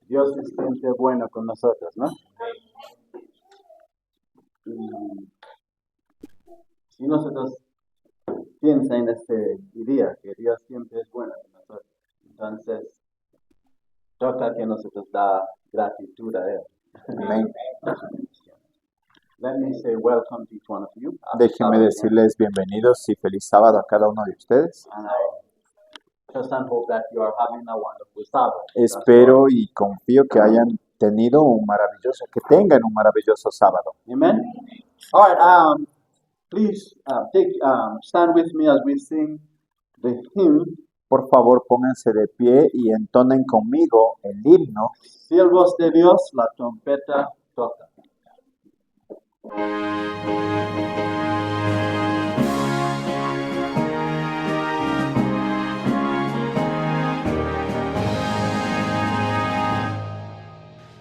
Dios se siente bueno con nosotros, ¿no? Y si nosotros piensa en este día, que Dios siempre es bueno con nosotros, entonces toca que nosotros da gratitud a Él. Amén. Let me say welcome to each one of you. Déjenme decirles bienvenidos y feliz sábado a cada uno de ustedes. And I trust and hope that you are having a wonderful Sabbath. Espero y confío que hayan tenido que tengan un maravilloso sábado. Amen. All right. Please stand with me as we sing the hymn. Por favor, pónganse de pie y entonen conmigo el himno. Siervos de Dios, la trompeta toca.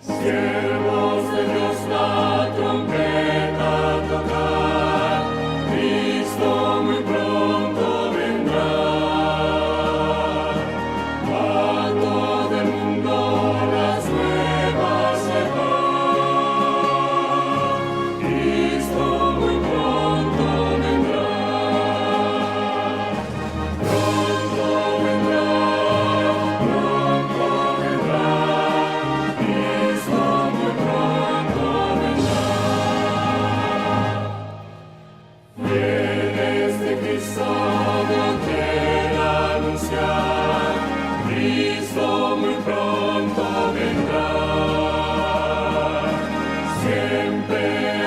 Siervos de Dios, la trompeta tocar, Cristo muy pronto vendrá. A todo el mundo las nuevas llevar, Cristo muy pronto vendrá. Pronto vendrá, pronto vendrá, Cristo muy pronto vendrá. Fieles de Cristo quieren anunciar, Cristo muy pronto vendrá. Siempre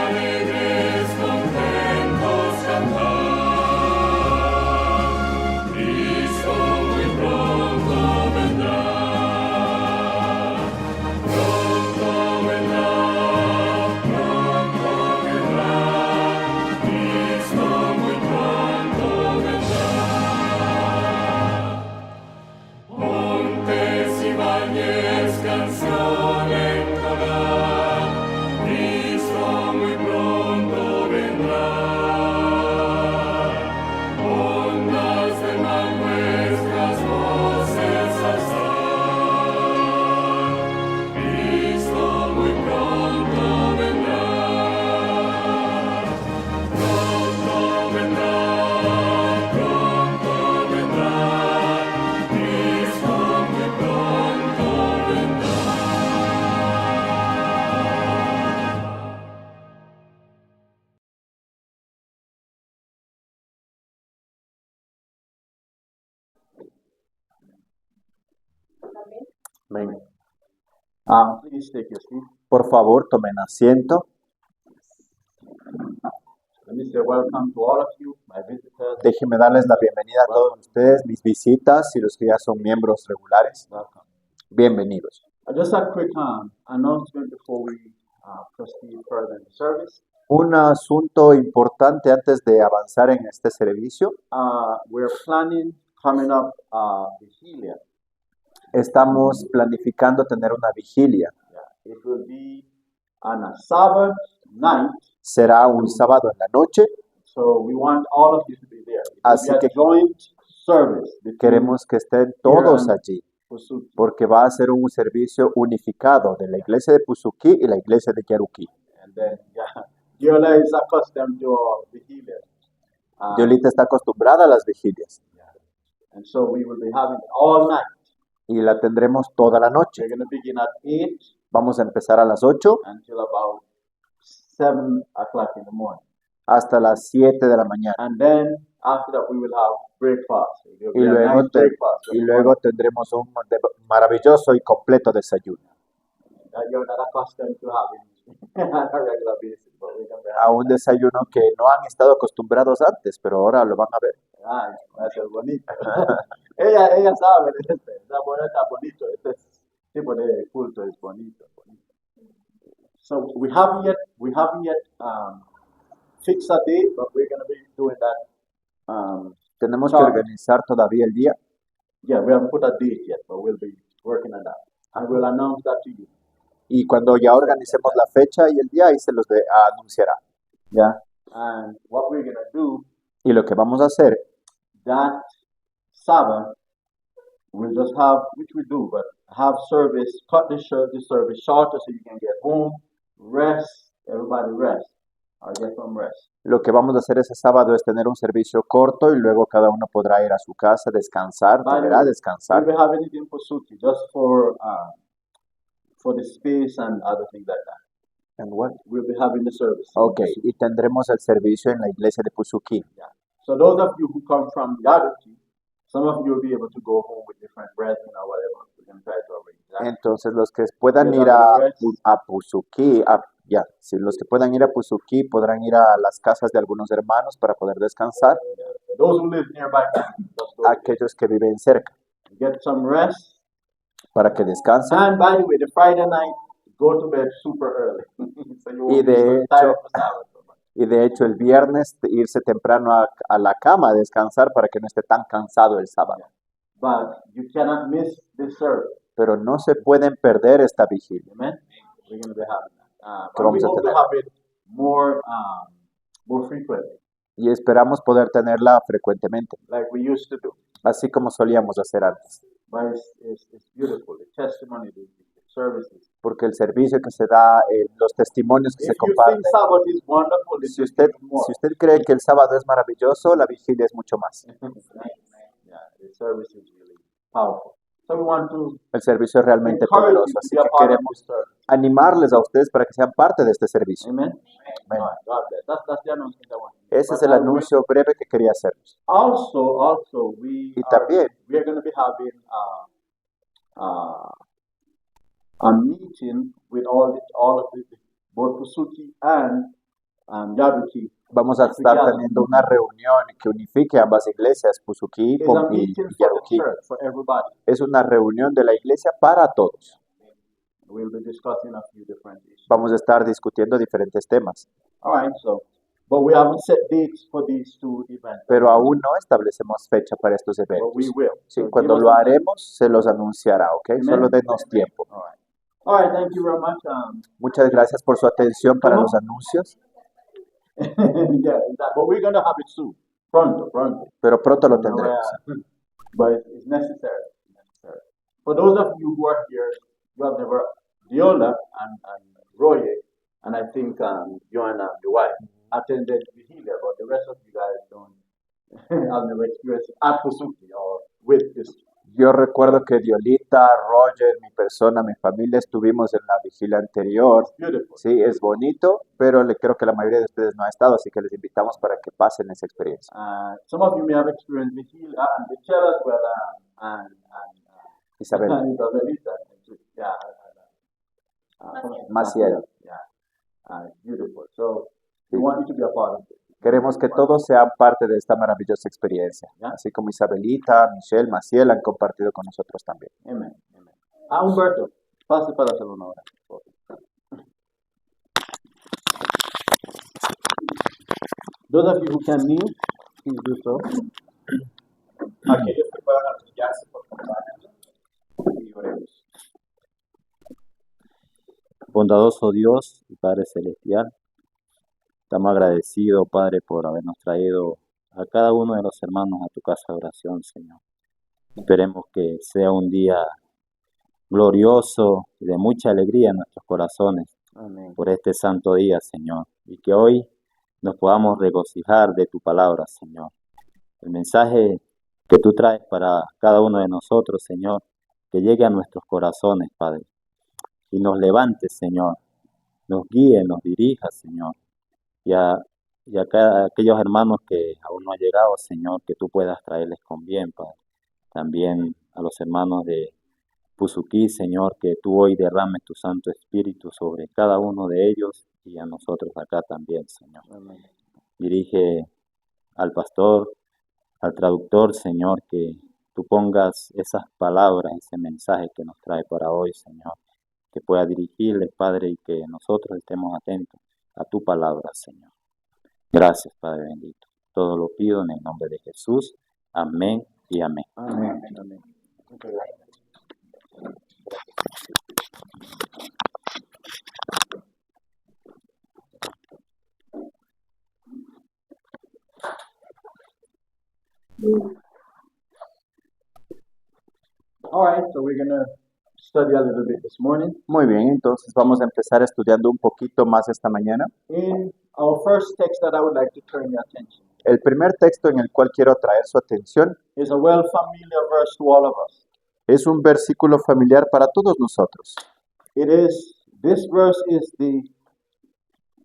alegres, contentos cantar, Cristo muy pronto vendrá. Pronto vendrá, Cristo muy pronto vendrá. Montes y valles, canción entonar, Cristo muy pronto vendrá. Ondas del mar nuestras voces alzar, Cristo muy pronto vendrá. Pronto vendrá, Cristo muy pronto vendrá. Amén. Please take your seat. Por favor, tomen asiento. Let me say welcome to all of you, my visitors. Déjenme darles la bienvenida a todos ustedes, mis visitas y los que ya son miembros regulares. Welcome. Bienvenidos. Just a quick announcement before we proceed further in the service. Un asunto importante antes de avanzar en este servicio. We're planning coming up vigilia. Estamos planificando tener una vigilia. It will be on a Sabbath night, Será un sábado en la noche. so we want all of you to be there. It will Así be a que joint service between queremos que estén todos and allí, Pusuki. porque va a ser un servicio unificado de la iglesia de Pusuki y la iglesia de Yaruki. And then, Yola is accustomed to vigilia. Yolita está acostumbrada a las vigilias And so we will be having it all night. y la tendremos toda la noche. We're going to begin at 8 Vamos a empezar a las 8 until about 7 o'clock in the morning. hasta las 7 de la mañana. And then after that we will have breakfast. It will Y be a luego, nice breakfast. y luego tendremos un maravilloso y completo desayuno. That you're not accustomed to having on a regular basis, but we're going to A have un desayuno que no han estado acostumbrados antes, pero ahora lo van a ver. va a ser bonito. ella sabe, está bonito, este tipo de culto es bonito. So we haven't yet fix a date, but we're going to be doing that. Tenemos que Claro. organizar todavía el día. Yeah, we haven't put a date yet, but we'll be working on that. And we'll announce that to you. Y cuando ya organicemos la fecha y el día, ahí se los anunciará. Yeah. And what we're going to do, Y lo que vamos a hacer, that Sabbath, we'll just have, which we do, but have service, cut the service shorter so you can get home, rest, everybody rest, or get some rest. lo que vamos a hacer ese sábado es tener un servicio corto y luego cada uno podrá ir a su casa, descansar, By the deberá way, descansar. we'll be having it in Pasuki just for the space and other things like that. And what? We'll be having the service. in Ok, Pasuki. y tendremos el servicio en la iglesia de Puzuki. So those of you who come from Yaduki, some of you will be able to go home with different brethren or whatever. We can try to arrange that. Entonces los que puedan Yes, ir I will a Puzuki, sí, los que puedan ir a Puzuki podrán ir a las casas de algunos hermanos para poder descansar. Those who live nearby, just go Aquellos que viven cerca, get some rest. para que descansen. And by the way, the Friday night, go to bed super early. So you Y won't be de so hecho- tired for Sabbath. Y de hecho el viernes irse temprano a la cama a descansar para que no esté tan cansado el sábado. But you cannot miss this service. Pero no se pueden perder esta vigilia. Amen. We're going to be having that. Que And we vamos a hope to tener. have it more frequently, Y esperamos poder tenerla frecuentemente, like we used to do. así como solíamos hacer antes. But it's beautiful. The testimony, the services. Porque el servicio que se da, los testimonios que If se you comparten, think Sabbath is wonderful, it's si usted more. cree que el sábado es maravilloso, la vigilia es mucho más. Yeah, the service is really powerful. So we want to El servicio es realmente encourage you poderoso, to así be a que part of queremos this service. animarles a ustedes para que sean parte de este servicio. Amen. Amen. All right, God bless. That's the announcement I want to make. Ese es But el anuncio breve que quería hacerles. Also, we Y are también going to be having a meeting with all of the both Pusuki and Yabuki. vamos a estar Together. teniendo una reunión que unifique ambas iglesias, Puzuki It's a y meeting for the Yaruki. church, for everybody. Es una reunión de la iglesia para todos. We'll be discussing a few different issues. Vamos a estar discutiendo diferentes temas, All right, but we haven't set dates for these two events. pero aún no establecemos fecha para estos But eventos. we will. Sí, So cuando give us lo some time. haremos, se los anunciará, ¿ok? Amen. Solo denos tiempo. All right, thank you very much. Muchas gracias por su atención para los anuncios, Yeah, but we're going to have it soon. Pronto. pero pronto lo You know, tendremos. but it's necessary. For those of you who are here, you have never, Diola and Roye, and I think Joanna, your wife, attended Vigilia, but the rest of you guys don't have never experienced it at Pusuki or with this. Yo recuerdo que Diolita, Roger, mi persona, mi familia estuvimos en la vigilia anterior. It's beautiful. Sí, es bonito, pero creo que la mayoría de ustedes no ha estado, así que les invitamos para que pasen esa experiencia. Some of you may have experienced Vigilia and the as well, and Isabel, Isabelita, yeah, Maciel. yeah, beautiful. So we want you to be a part of it. Queremos que todos sean parte de esta maravillosa experiencia, así como Isabelita, Michelle, Maciel han compartido con nosotros también. Amen. Humberto, pase para hacer una hora. Those of you who can kneel, please do so. Aquellos que puedan arrodillarse, por favor, háganlo. Y oremos. Bondadoso Dios y Padre Celestial, estamos agradecidos, Padre, por habernos traído a cada uno de los hermanos a tu casa de oración, Señor. Esperemos que sea un día glorioso y de mucha alegría en nuestros corazones Amén. por este santo día, Señor, y que hoy nos podamos regocijar de tu palabra, Señor. El mensaje que tú traes para cada uno de nosotros, Señor, que llegue a nuestros corazones, Padre, y nos levante, Señor, nos guíe, nos dirija, Señor, y a aquellos hermanos que aún no han llegado, Señor, que tú puedas traerles con bien, Padre. También a los hermanos de Puzuki, Señor, que tú hoy derrames tu Santo Espíritu sobre cada uno de ellos y a nosotros acá también, Señor. Amén. Dirige al pastor, al traductor, Señor, que tú pongas esas palabras, ese mensaje que nos trae para hoy, Señor, que pueda dirigirles, Padre, y que nosotros estemos atentos a tu palabra, Señor. Gracias, Padre bendito. Todo lo pido en el nombre de Jesús. Amén y amén. Amén. Amén. Muchas gracias. All right, so we're going to study a little bit this morning. Muy bien, entonces vamos a empezar estudiando un poquito más esta mañana. In our first text that I would like to turn your attention El primer texto en el cual quiero atraer su atención is a well familiar verse to all of us. es un versículo familiar para todos nosotros. This verse is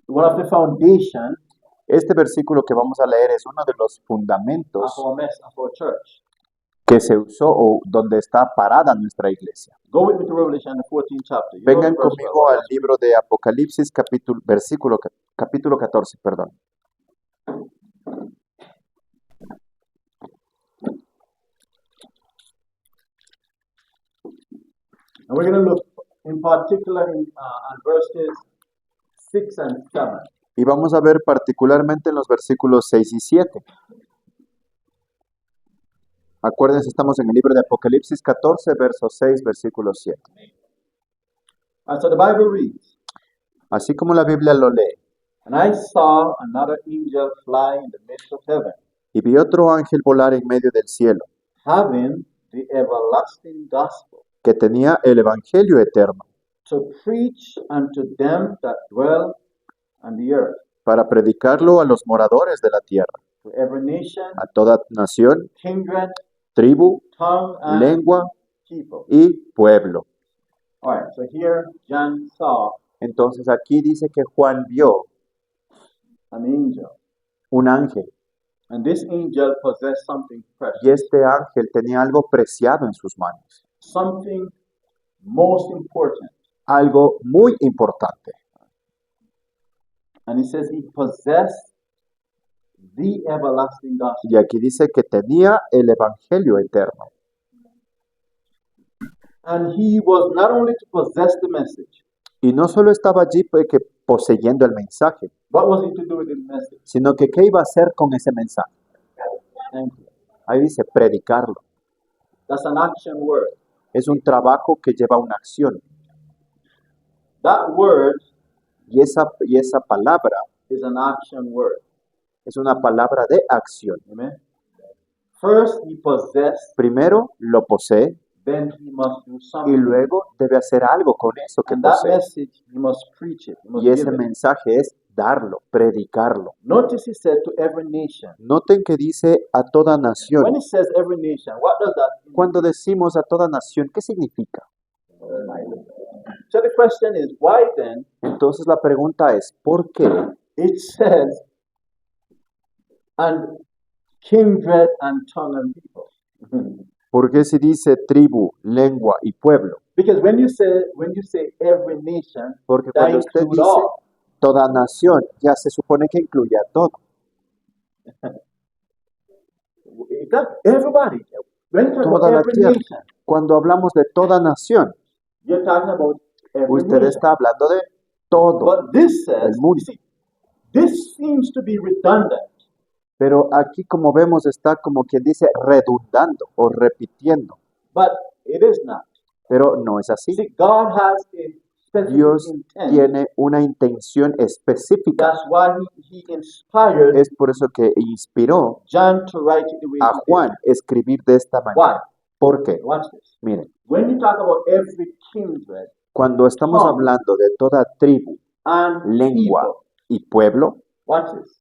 one of the foundation Este versículo que vamos a leer es uno de los fundamentos of our church. que se usó o donde está parada nuestra iglesia. Go with me to Revelation, the 14th chapter. You know Vengan the verse conmigo well. al libro de Apocalipsis, capítulo 14, perdón. And we're going to look in particular at verses 6 and 7. Y vamos a ver particularmente en los versículos 6 y 7. Acuérdense, estamos en el libro de Apocalipsis 14, verso 6, versículo 7. And so the Bible reads, Así como la Biblia lo lee, And I saw another angel fly in the midst of heaven, y vi otro ángel volar en medio del cielo, having the everlasting gospel, que tenía el evangelio eterno, to preach unto them that dwell on the earth, para predicarlo a los moradores de la tierra, to every nation, a toda nación, kindred, tribu, tongue, and lengua people. y pueblo. All right, so here John saw Entonces aquí dice que Juan vio an angel, un ángel, and this angel possessed something precious, y este ángel tenía algo preciado en sus manos, something most important. algo muy importante. And he says he possessed the everlasting gospel. Y aquí dice que tenía el evangelio eterno. And he was not only to possess the message, Y no solo estaba allí que poseyendo el mensaje, what was he to do with the message? sino que qué iba a hacer con ese mensaje. Thank you. Ahí dice predicarlo. That's an action word. Es un trabajo que lleva una acción. That word Y esa palabra is an action word. es una palabra de acción. Amen. First he possessed, Primero lo posee then he must do y something. luego debe hacer algo con eso que And that posee. message he must preach it. He must Y give ese it. mensaje es darlo, predicarlo. Notice he said to every nation. Noten que dice a toda nación. When he says every nation, what does that mean? Cuando decimos a toda nación, ¿qué significa? So the question is, why then Entonces la pregunta es, ¿por qué it says, and kindred and tongue and people? ¿Por qué si dice tribu, lengua y pueblo? Because when you say every nation, Porque that cuando usted includes dice all. toda nación, ya se supone que incluye a todo. Everybody. When you talk Toda about la every tierra. nation, Cuando hablamos de toda nación, you're talking about every usted nation. está hablando de todo. But this says, El mundo. you see, this seems to be redundant. Pero aquí, como vemos, está como quien dice redundando o repitiendo. But it is not. Pero no es así. See, God has a specific Dios intent. tiene una intención específica. That's why he inspired Es por eso que inspiró John to write it the way a he did. Juan escribir de esta manera. Why? ¿Por qué? Watch this. Miren, When you talk about every kindred cuando estamos Tongue. hablando de toda tribu, and lengua people, y pueblo, watch this.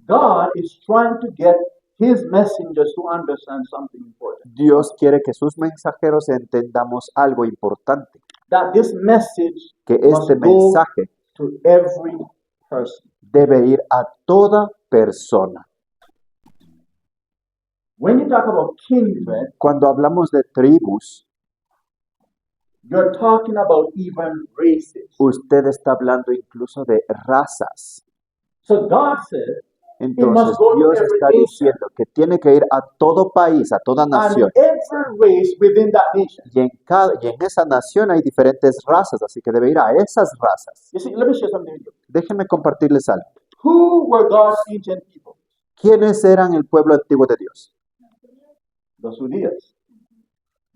God is trying to get his messengers to understand something important. Dios quiere que sus mensajeros entendamos algo importante, That this message que must este go mensaje to every person. debe ir a toda persona. When you talk about kindred, Cuando hablamos de tribus, you're talking about even races. usted está hablando incluso de razas. So God said, Entonces go to Dios every está nation. diciendo que tiene que ir a todo país, a toda and nación. every race within that nation. Y en esa nación hay diferentes razas, así que debe ir a esas razas. You see, let me share something with you. Déjenme compartirles algo. Who were God's ancient people? ¿Quiénes eran el pueblo antiguo de Dios? Los judíos.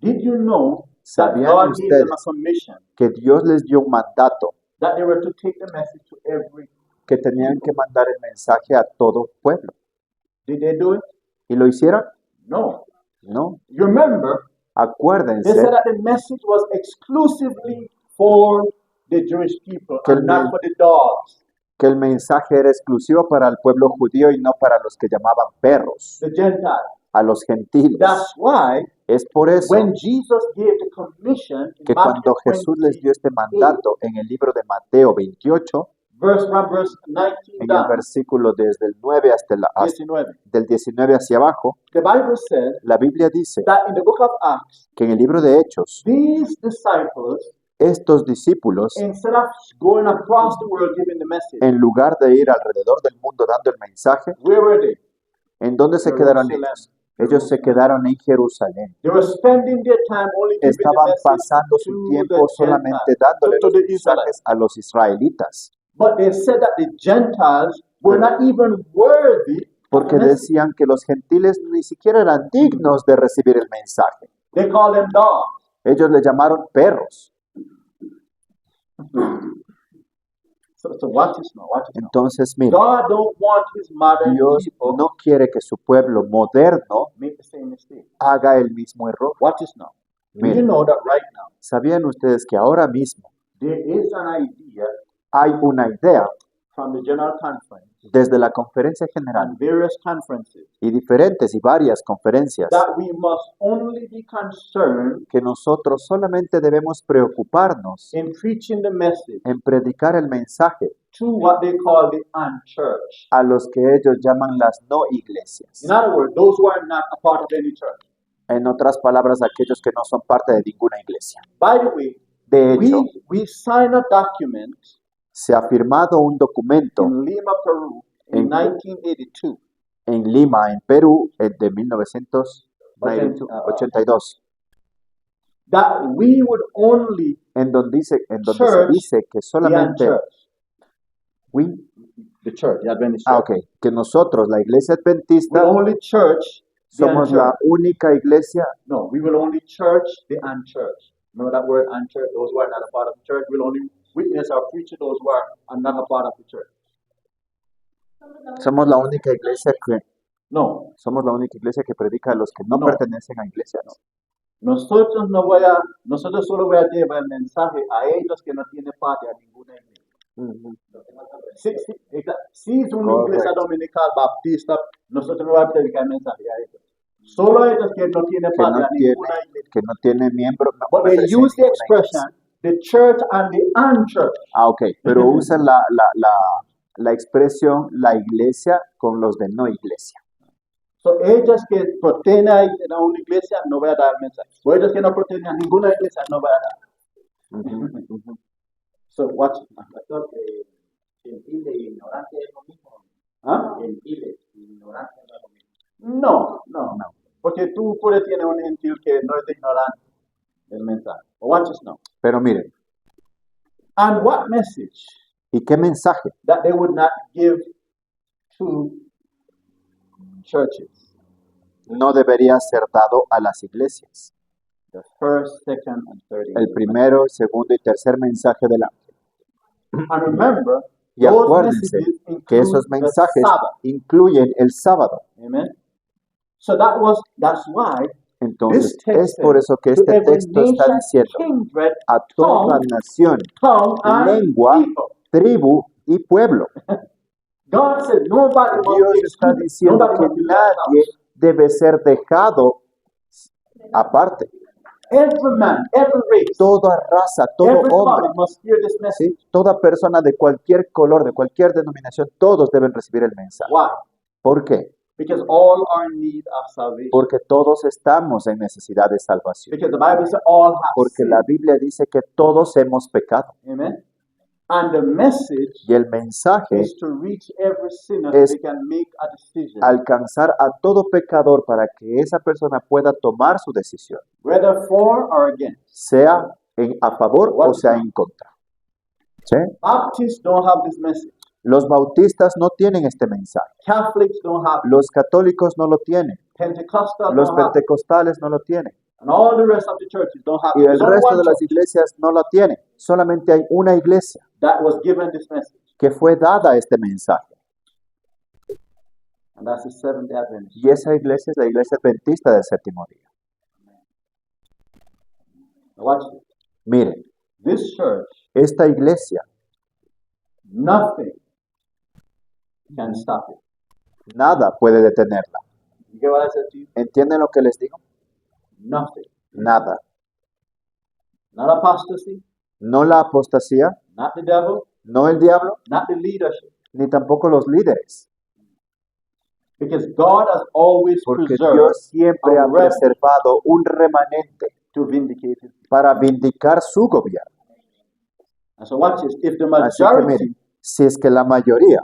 Did you know that ¿Sabían God gave them a ustedes commission que Dios les dio un mandato that they were to take the message to every? que tenían que mandar el mensaje a todo pueblo? Did they do it? ¿Y lo hicieron? No. No. You remember, they Acuérdense said that the message was exclusively for the Jewish people Que el and not men- for the dogs, que el mensaje era exclusivo para el pueblo judío y no para los que llamaban perros, the Gentiles. a los gentiles. That's why Es por eso when Jesus gave the commission in que Matthew cuando Jesús les dio este mandato en el libro de Mateo 28, verse 19 en el down, versículo desde el 9 hasta yes, 19, del 19 hacia abajo, the Bible says la Biblia dice that in the book of Acts, que en el libro de Hechos, these disciples, estos discípulos, instead of going across the world giving the message, en lugar de ir alrededor del mundo dando el mensaje, where were they? ¿en dónde se quedaron ellos? Ellos se quedaron en Jerusalén. They were spending their time only giving the Estaban message pasando su to tiempo the solamente Gentiles, dándole to los the mensajes Israelites. a los israelitas, But they said that the Gentiles were not even worthy of porque the message. decían que los gentiles ni siquiera eran dignos de recibir el mensaje. They called them dogs. Ellos le llamaron perros. So watch this now, watch this now. Entonces, mira, God don't want his modern Dios people no quiere que su pueblo moderno make the same mistake. haga el mismo error. Watch this now. Do Mira. you know that right now ¿Sabían ustedes que ahora mismo there is an idea hay una idea from the General Conference desde la conferencia general and various conferences y diferentes y varias conferencias that we must only be concerned que nosotros solamente debemos preocuparnos in preaching the message en predicar el mensaje to what they call the unchurched? a los que ellos llaman las no iglesias? In other words, those who are not a part of any church. En otras palabras, aquellos que no son parte de ninguna iglesia. By the way, De hecho, we sign a document se ha firmado un documento in Lima, Peru, in En- 1982. en Lima, en Perú, de 1982, That we would only en donde se Church, dice que the solamente unchurched. we- The church, the Adventist church. ok, que nosotros, la iglesia We adventista, only church the somos la unchurched. única iglesia. No, we will only church the unchurched. Remember that word unchurched? Those who are not a part of the church will only witness or preach to those who are not a part of the church. Somos la única iglesia que No, predica a los que no No. pertenecen a iglesias. nosotros solo voy a llevar el mensaje a ellos que no tienen parte a ninguna iglesia. Si es una iglesia Correcto. dominical baptista, nosotros no vamos a predicar el mensaje a ellos. Solo a ellos que no tienen Que parte no a ninguna iglesia. que no tiene miembro. no But they pertenecen a use the ninguna expression, iglesia. the church and the unchurched. Ok, pero usan la expresión la iglesia con los de no iglesia. So, ellos que pertenecen a una iglesia no voy a dar el mensaje. O ellos que no pertenecen a ninguna iglesia no voy a dar. So, watch. Gentil e ignorante es lo mismo. ¿Ah? Gentil e ignorante no es lo mismo. No. Porque tú puedes tener un gentil que no es ignorante del mensaje. But watch this now. Pero miren, And what message ¿y qué mensaje? that they would not give to churches? No debería ser dado a las iglesias. The first, second, and third. El primero, segundo y tercer mensaje del ángel. And remember, Y those acuérdense messages que include esos the mensajes Sabbath. incluyen el sábado. Amen. So that's why Entonces, This text es por eso que to este every texto está nation, diciendo kindred, a toda tongue, nación, tongue, and lengua, people. tribu y pueblo. God said nobody must Dios be está excluded. diciendo Nobody que must be left out. nadie debe ser dejado aparte. Every man, every race, Toda raza, todo every hombre, color must hear this message. ¿sí? Toda persona de cualquier color, de cualquier denominación, todos deben recibir el mensaje. Why? ¿Por qué? Because all are in need of salvation. Porque todos estamos en necesidad de salvación. Because the Bible says all have Porque sinned. la Biblia dice que todos hemos pecado. Amen. And the message Y el mensaje is to reach every sinner es so they can make a decision, alcanzar a todo pecador para que esa persona pueda tomar su decisión, whether for or against. sea a favor o sea en contra. ¿Sí? Baptists don't have this message. Los bautistas no tienen este mensaje. Catholics don't have it. Los católicos no lo tienen. Pentecostals Los don't have it. pentecostales no lo tienen. And all the rest of the churches don't have Y it. el There's only resto one de las church iglesias no lo tienen. Solamente hay una iglesia that was given this message, que fue dada este mensaje. and that's the Seventh-day Adventist. Y esa iglesia es la iglesia adventista del séptimo día. Now watch this. Miren, This church, esta iglesia, nothing can stop it. nada puede detenerla. You get what I said to you? ¿Entienden lo que les digo? Nothing. Nada. Not apostasy, No la apostasía, not the devil, no el diablo, not the leadership. ni tampoco los líderes. Because God has always Porque preserved Dios siempre a ha remnant preservado un remanente to vindicate His. para vindicar su gobierno. And so watch this. If the Así que majority miren, si es que la mayoría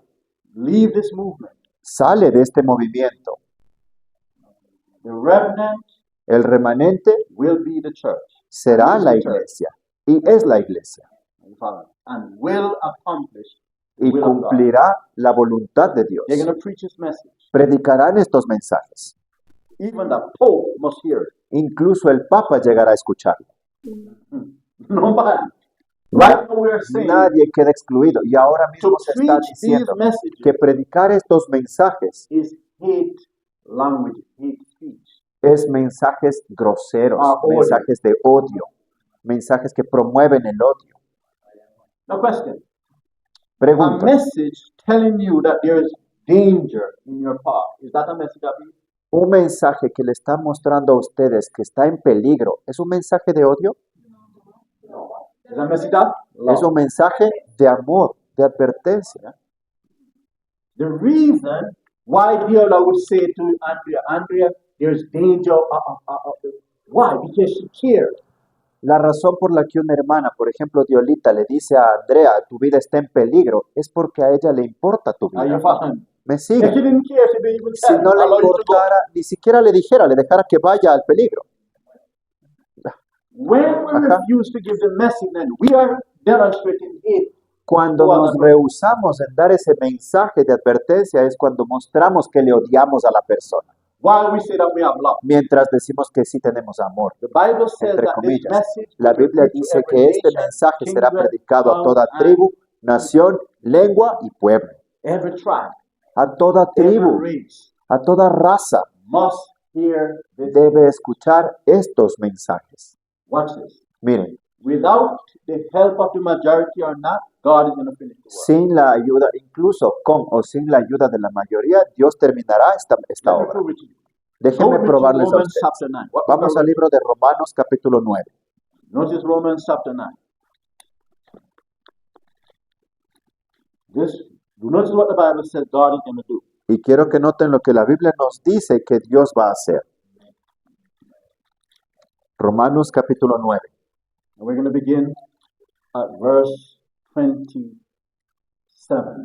leave this movement, sale de este movimiento, the remnant el remanente will be the church. será Is la the church. iglesia y es la iglesia You follow? And will accomplish the y will of God. cumplirá la voluntad de Dios. They're going to preach His message. Predicarán estos mensajes. Even the Pope must hear it. Incluso el Papa llegará a escucharlo. Nobody. Right now we are saying Nadie queda excluido. Y ahora to mismo se está preach these diciendo messages que predicar estos mensajes is hate language, hate speech. es mensajes groseros, Odio. mensajes de odio, mensajes que promueven el odio. Now, question: a Pregunta, message telling you that there is danger in your path, is that a message of you? un mensaje que le está mostrando a ustedes que está en peligro, ¿es un mensaje de odio? Is that a message of Es un love? mensaje de amor, de advertencia. The reason why Viola would say to Andrea, Andrea, there's danger. Why? Because she cared. La razón por la que una hermana, por ejemplo, Diolita, le dice a Andrea, tu vida está en peligro, es porque a ella le importa tu Are you vida. following? ¿Me If she sigue? didn't care, she didn't even Si tell no you, le allow you to go. importara, ni siquiera le dijera, le dejara que vaya al peligro. When we Ajá. refuse to give the message, then we are demonstrating hate. Cuando nos rehusamos en dar ese mensaje de advertencia es cuando mostramos que le odiamos a la persona, While we say that we have love. mientras decimos que sí tenemos amor. The Bible says Entre that this comillas, message la will be Biblia preached to dice every que este nation, mensaje será kindred, predicado a tongue, toda and tribu, nación, lengua y pueblo, every tribe, a toda every tribu, race a toda raza. must hear this. Debe escuchar estos mensajes. Watch this. Miren, Without the help of the majority or not, God is going to finish the work. sin la ayuda, incluso con o sin la ayuda de la mayoría, Dios terminará esta Let me obra. prove it to you. Déjenme Go with me to probarles a Romans ustedes. chapter 9. Vamos al libro de Romanos capítulo 9. Notice Romans chapter 9. Notice what the Bible says God is going to do. Y quiero que noten lo que la Biblia nos dice que Dios va a hacer. Romanos capítulo 9. And we're going to begin at verse 27.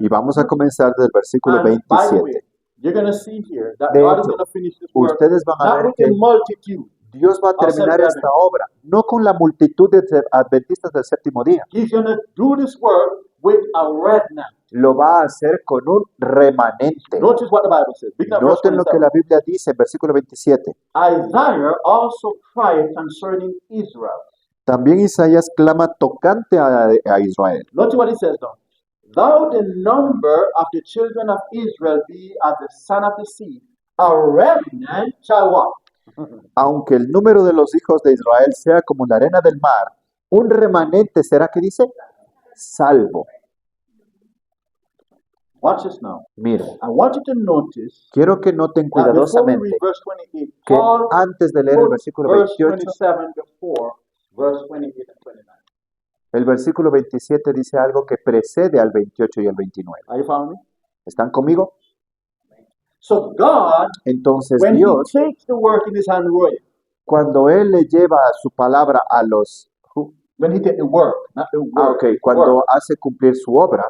Y vamos a comenzar del versículo And by the way, 27. you're going to see here that De God is hecho, going to finish this work Ustedes van a not ver with que a multitude. Dios va a terminar esta obra, no con la multitud de adventistas del séptimo día. He's going to do this work with a remnant. Lo va a hacer con un remanente. Notice what the Bible says. Begin at verse Noten lo que 27. la Biblia dice en versículo 27. Isaiah also cried concerning Israel. También Isaías clama tocante a Israel. Notice what he says though. Though the number of the children of Israel be as the sand of the sea, a remnant shall walk. Aunque el número de los hijos de Israel sea como la arena del mar, un remanente será, ¿qué dice? Salvo. Watch this now. Miren, I want you to notice quiero que noten that before we cuidadosamente read verse 28, que Paul antes de leer el put versículo verse 28, 27 before verse 28 and 29. el versículo 27 dice algo que precede al 28 y al 29. Are you following me? ¿Están conmigo? So God, Entonces when Dios, He takes the work in His hand, Roy, cuando Él le lleva su palabra a los... when He takes the work, not the work, ok, cuando work. hace cumplir su obra,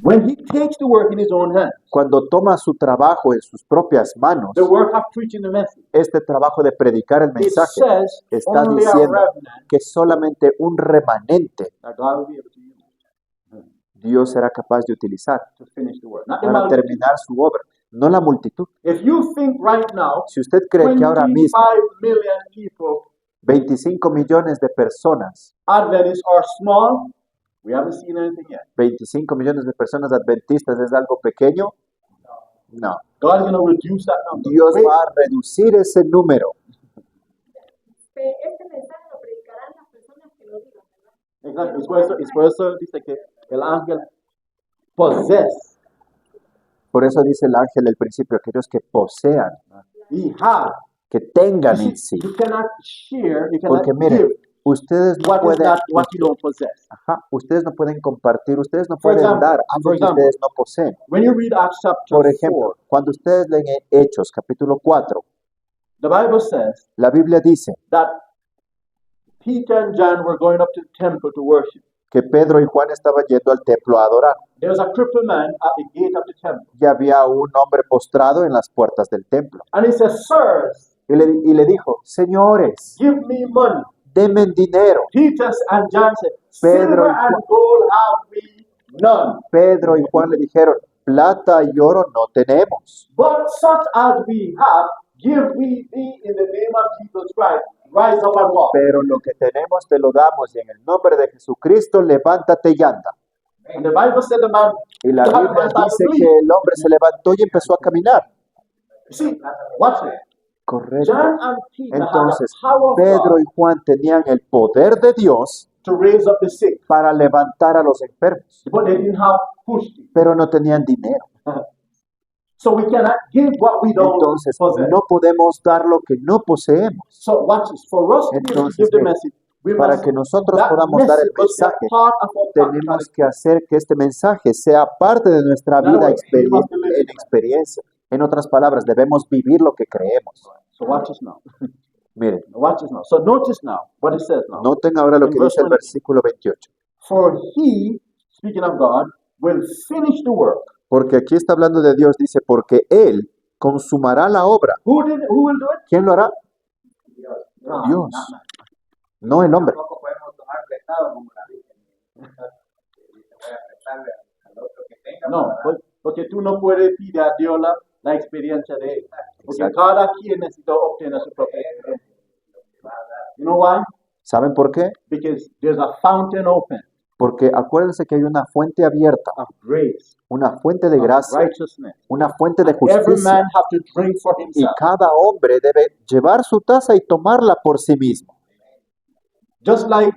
When He takes the work in His own hands, cuando toma su trabajo en sus propias manos, the work of preaching the message, este trabajo de predicar el it mensaje, says está only a diciendo remnant que solamente un remanente that God will be able to use. Dios será capaz de utilizar to finish the work. Not the para multitude. terminar su obra, no la multitud. If you think right now, Si usted cree que ahora mismo 25 million people 25 millones de personas, Adventists are small, we haven't seen anything yet. 25 millones de personas adventistas es algo pequeño, no. God is going to reduce that number. Dios Wait, va a reducir ese número. Este mensaje lo predicarán las personas que lo digan, ¿verdad? exacto. Es por eso dice que el ángel possess, Por eso dice el ángel al principio, aquellos que posean, he have. que tengan You en see, sí. you cannot share, you cannot Porque miren, give ustedes no what is pueden, not what you don't possess. ustedes no pueden compartir, ustedes no For pueden example, dar algo for que example, ustedes no poseen. When you read Acts chapter Por ejemplo, 4, cuando ustedes leen Hechos capítulo 4, the Bible says la Biblia dice that Peter and John were going up to the temple to worship. que Pedro y Juan estaban yendo al templo a adorar. There was a crippled man at the gate of the temple. Y había un hombre postrado en las puertas del templo. And he says, Sirs, Y le dijo, señores, give me money. denme dinero. Peter and John said, Pedro Silver y and gold have we none, Pedro y Juan le dijeron, plata y oro no tenemos, but such as we have, give we thee in the name of Jesus Christ. Rise up and walk. pero lo que tenemos te lo damos y en el nombre de Jesucristo levántate y anda. And the Bible said the man, Y la that Biblia man started dice to que leave. el hombre se levantó y empezó a caminar. You see, watch it. Correcto. John and Peter Entonces, had the power of Pedro God y Juan tenían el poder de Dios to raise up the sick, para levantar a los enfermos, but they didn't have push. pero no tenían dinero. So we cannot give what we don't Entonces, possess. no podemos dar lo que no poseemos. So watch this. For us to be able to Entonces, give the mira, message, we para must, que nosotros that podamos dar el message must be a mensaje, part of our tenemos practicality. que hacer que este mensaje sea parte de nuestra In other vida words, we must live en it. experiencia. En otras palabras, debemos vivir lo que creemos. So watch this now. Miren, Watch this now. So notice now what it says now. noten ahora lo In que verse dice el 20. versículo 28. For he, speaking of God, will finish the work. Porque aquí está hablando de Dios, dice, porque Él consumará la obra. Who will do it? ¿Quién lo hará? God, Dios, not man. no el hombre. Tampoco podemos tomar prestado como la Virgen. Dice, voy a prestarle al otro que tenga. No, para dar. porque tú no puedes pedir a Dios la experiencia de él. Porque Exacto. cada quien necesita obtener su propia experiencia. You know why? ¿Saben por qué? Because there's a fountain open Porque acuérdense que hay una fuente abierta, of grace, una fuente de of gracia, righteousness. una fuente de And every justicia. man have to drink for Y himself. cada hombre debe llevar su taza y tomarla por sí mismo. Just like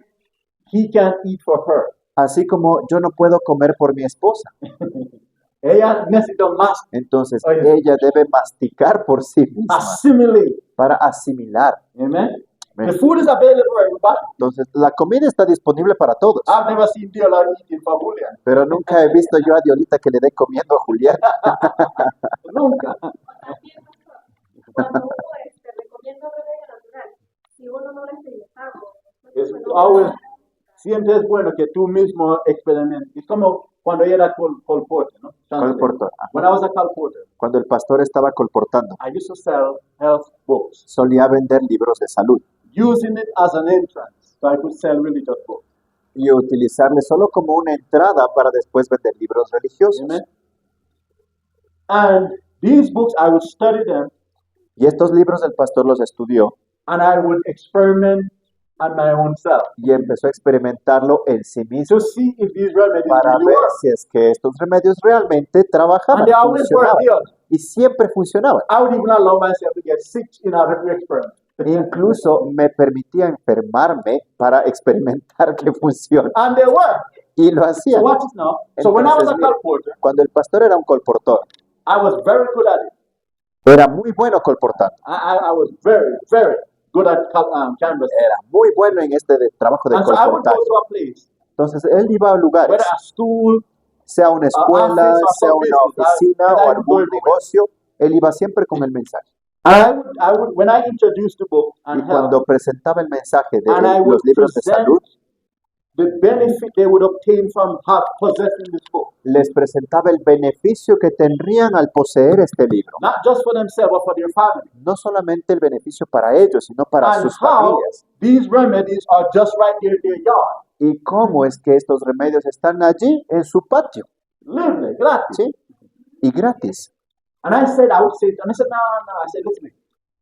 he can eat for her. Así como yo no puedo comer por mi esposa. Ella necesita más. Entonces Oye. ella debe masticar por sí misma Assimilate. para asimilar. Amen. Amen. The food is available for everybody. Entonces la comida está disponible para todos. I've never seen Diola eating for Julian. Pero nunca he visto yo a Diolita que le dé comiendo a Julián. Nunca. También, cuando uno recomienda remedio natural, si uno no lo ha experimentado, Es pues no always, va a- siempre es bueno que tú mismo experimentes. Es como cuando yo era colporter, ¿no? Colportor. Ajá. When I was a colporter, Cuando el pastor estaba colportando, I used to sell health books, solía vender libros de salud using it as an entrance, so I could sell religious books. y utilizarle solo como una entrada para después vender libros religiosos. Amen. And these books, I would study them, Y estos libros el pastor los estudió and I would experiment on my own self y empezó a experimentarlo en sí mismo to see if these remedies para really ver work. si es que estos remedios realmente trabajaban, And they always work. funcionaban. Y siempre funcionaban. I would even allow myself to get sick in a experiment. Incluso me permitía enfermarme para experimentar que funciona. And they work. Y lo hacía. So watch this now. So when I was a Entonces, mira, colporter, cuando el pastor era un colportor, I was very good at it. era muy bueno colportando. I was very, very good at canvas. Era muy bueno en este trabajo de And so I would go colportaje. to a place, Entonces él iba a lugares, whether a school, sea una escuela, office or sea some una business, oficina and I o would algún go everywhere. negocio, él iba siempre con el mensaje. and I would, when I introduced the book Y and cuando help, presentaba el mensaje de and I would los libros de present salud, the benefit they would obtain from possessing this book, les presentaba el beneficio que tendrían al poseer este libro. not just for themselves, but for their family. No solamente el beneficio para ellos, sino para And sus how familias. these remedies are just right there in their yard. ¿Y cómo es que estos remedios están allí en su patio? libre, gratis. ¿Sí? Y gratis. And I said, I would say, and I said, no, no. I said, listen,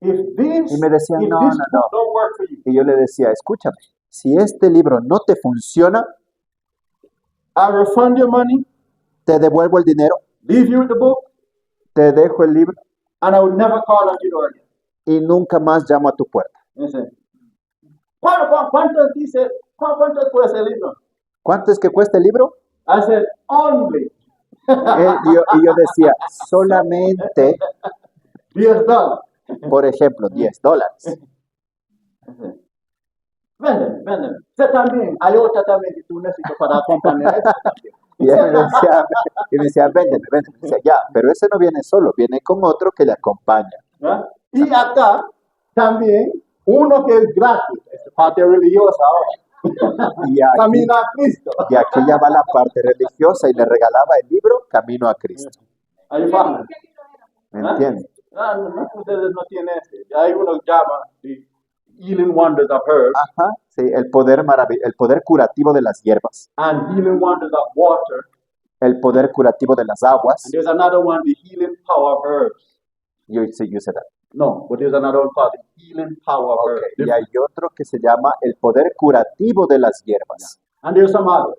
if this, Y me decían, if no, this no, book no. don't work for you, Y yo le decía, escúchame, si este libro no te funciona, I refund your money, te devuelvo el dinero, leave you with the book, te dejo el libro and I would never call on your door again. y nunca más llamo a tu puerta. Dice, ¿cuánto dice? ¿Cuánto cuesta el libro? ¿Cuánto es que cuesta el libro? I said, only Y yo decía, solamente, $10. por ejemplo, $10. Véndeme. Usted también, hay otra también que tú necesitas para acompañar esta también. Y él me decía, véndeme. Y decía, ya, pero ese no viene solo, viene con otro que le acompaña. ¿verdad? Y acá también uno que es gratis, es parte religiosa ahora. Y aquí, Camina a Cristo. y aquí ya va la parte religiosa y le regalaba el libro Camino a Cristo. Ahí va. ¿Me entiendes? No, ustedes no tienen ese. Hay uno que llama the Healing Wonders of Herbs Ajá, sí, el poder curativo de las hierbas, and Healing Wonders of Water. el poder curativo de las aguas. And there's another one, the Healing Power of Herbs. You said that. No, but there's another one called the Healing Power of Herbs. Y hay otro que se llama el poder curativo de las hierbas. And there's some others.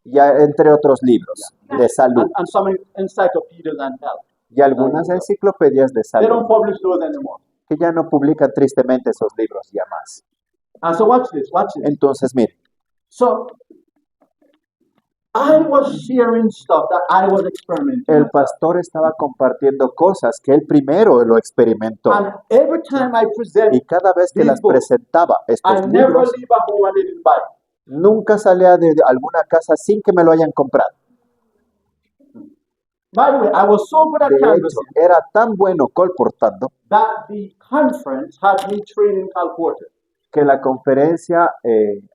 Y entre otros libros de salud And some encyclopedias and health. y algunas enciclopedias de They salud don't publish those anymore. que ya no publican tristemente esos libros ya más. And so watch this. Entonces, mire, So I was sharing stuff that I was experimenting. el pastor estaba compartiendo cosas que él primero lo experimentó. And every time I present, Y cada vez que these las books, presentaba, I estos never libros, leave a home and they didn't buy it. nunca salía de alguna casa sin que me lo hayan comprado. By the way, I was so good at De hecho, canvassing era tan bueno colportando that the conference had me training colporters. que la conferencia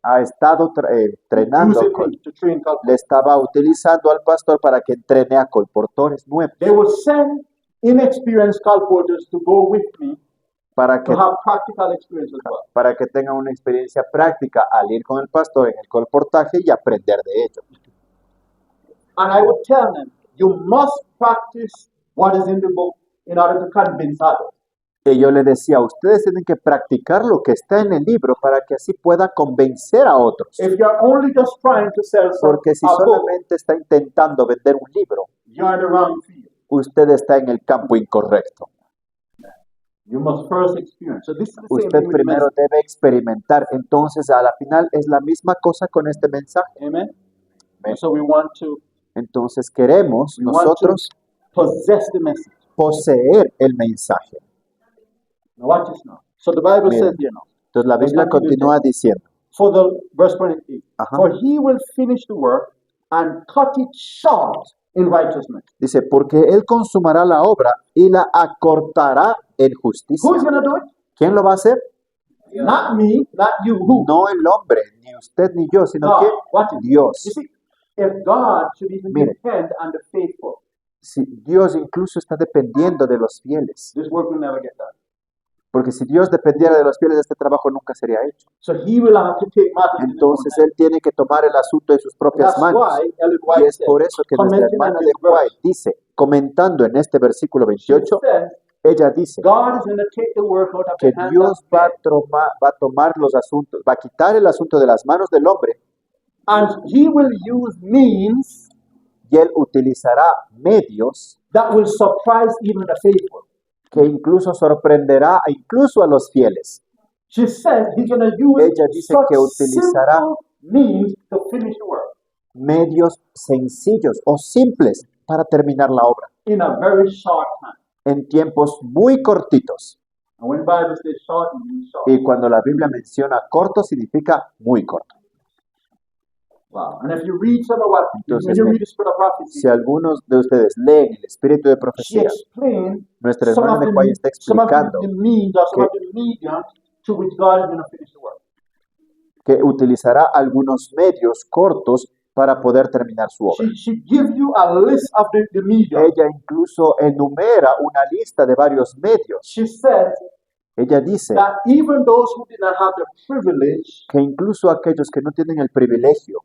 ha estado entrenando, Using me to train colporters. le estaba utilizando al pastor para que entrene a colportores nuevos, They would send inexperienced colporters to go with me para to que, have practical experience as well. para que tengan una experiencia práctica al ir con el pastor en el colportaje y aprender de ello. And I would tell them, you must practice what is in the book in order to convince others. Y yo le decía, ustedes tienen que practicar lo que está en el libro para que así pueda convencer a otros. If you're only just trying to sell Porque si a book, solamente está intentando vender un libro, you're in the wrong field. usted está en el campo incorrecto. You must first experience. So this is the same Usted thing with the primero message. debe experimentar. Entonces, a la final es la misma cosa con este mensaje. Amen. And so we want to Entonces, queremos We want nosotros possess the message. poseer el mensaje. Now watch this now. So the Bible Mira. says here now. Entonces, la Biblia continúa diciendo, For the verse 28. Ajá. For he will finish the work and cut it short in righteousness. dice, porque Él consumará la obra y la acortará en justicia. Who's gonna do it? ¿Quién lo va a hacer? Not me, not you. Who? No el hombre, ni usted ni yo, sino God. que Watch it. Dios. You see, if God should even Mire. depend on the faithful, Si Dios incluso está dependiendo de los fieles. this work will never get done. Porque si Dios dependiera de los fieles, este trabajo nunca sería hecho. So he will have to take matters in his own Entonces hands. Él tiene que tomar el asunto en sus propias That's manos. why Ellen Y White es por eso que nuestra commenting hermana on de this verse, White dice, comentando en este versículo she 28, says, ella dice God is going to take the work out of que the hands Dios of va men, a tomar los asuntos, va a quitar el asunto de las manos del hombre and he will use means y Él utilizará medios that will surprise even the faithful. que incluso sorprenderá incluso a los fieles. She said he's going to use Ella dice such que utilizará simple means to finish the work medios sencillos o simples para terminar la obra in a very short time. en tiempos muy cortitos. And when the Bible says short, it means short. Y cuando la Biblia menciona corto, significa muy corto. Wow. And if you read some of what, Entonces, when you read the Spirit of Prophecy, Si algunos de ustedes leen el espíritu de she profecía, explained nuestra some hermana of de Guay está some of explicando the means or some of the mediums to which God is going to finish the work. que utilizará algunos medios cortos para poder terminar su obra. She gives you a list of the mediums. Ella incluso enumera una lista de varios medios. She says Ella dice that even those who did not have the privilege que incluso aquellos que no tienen el privilegio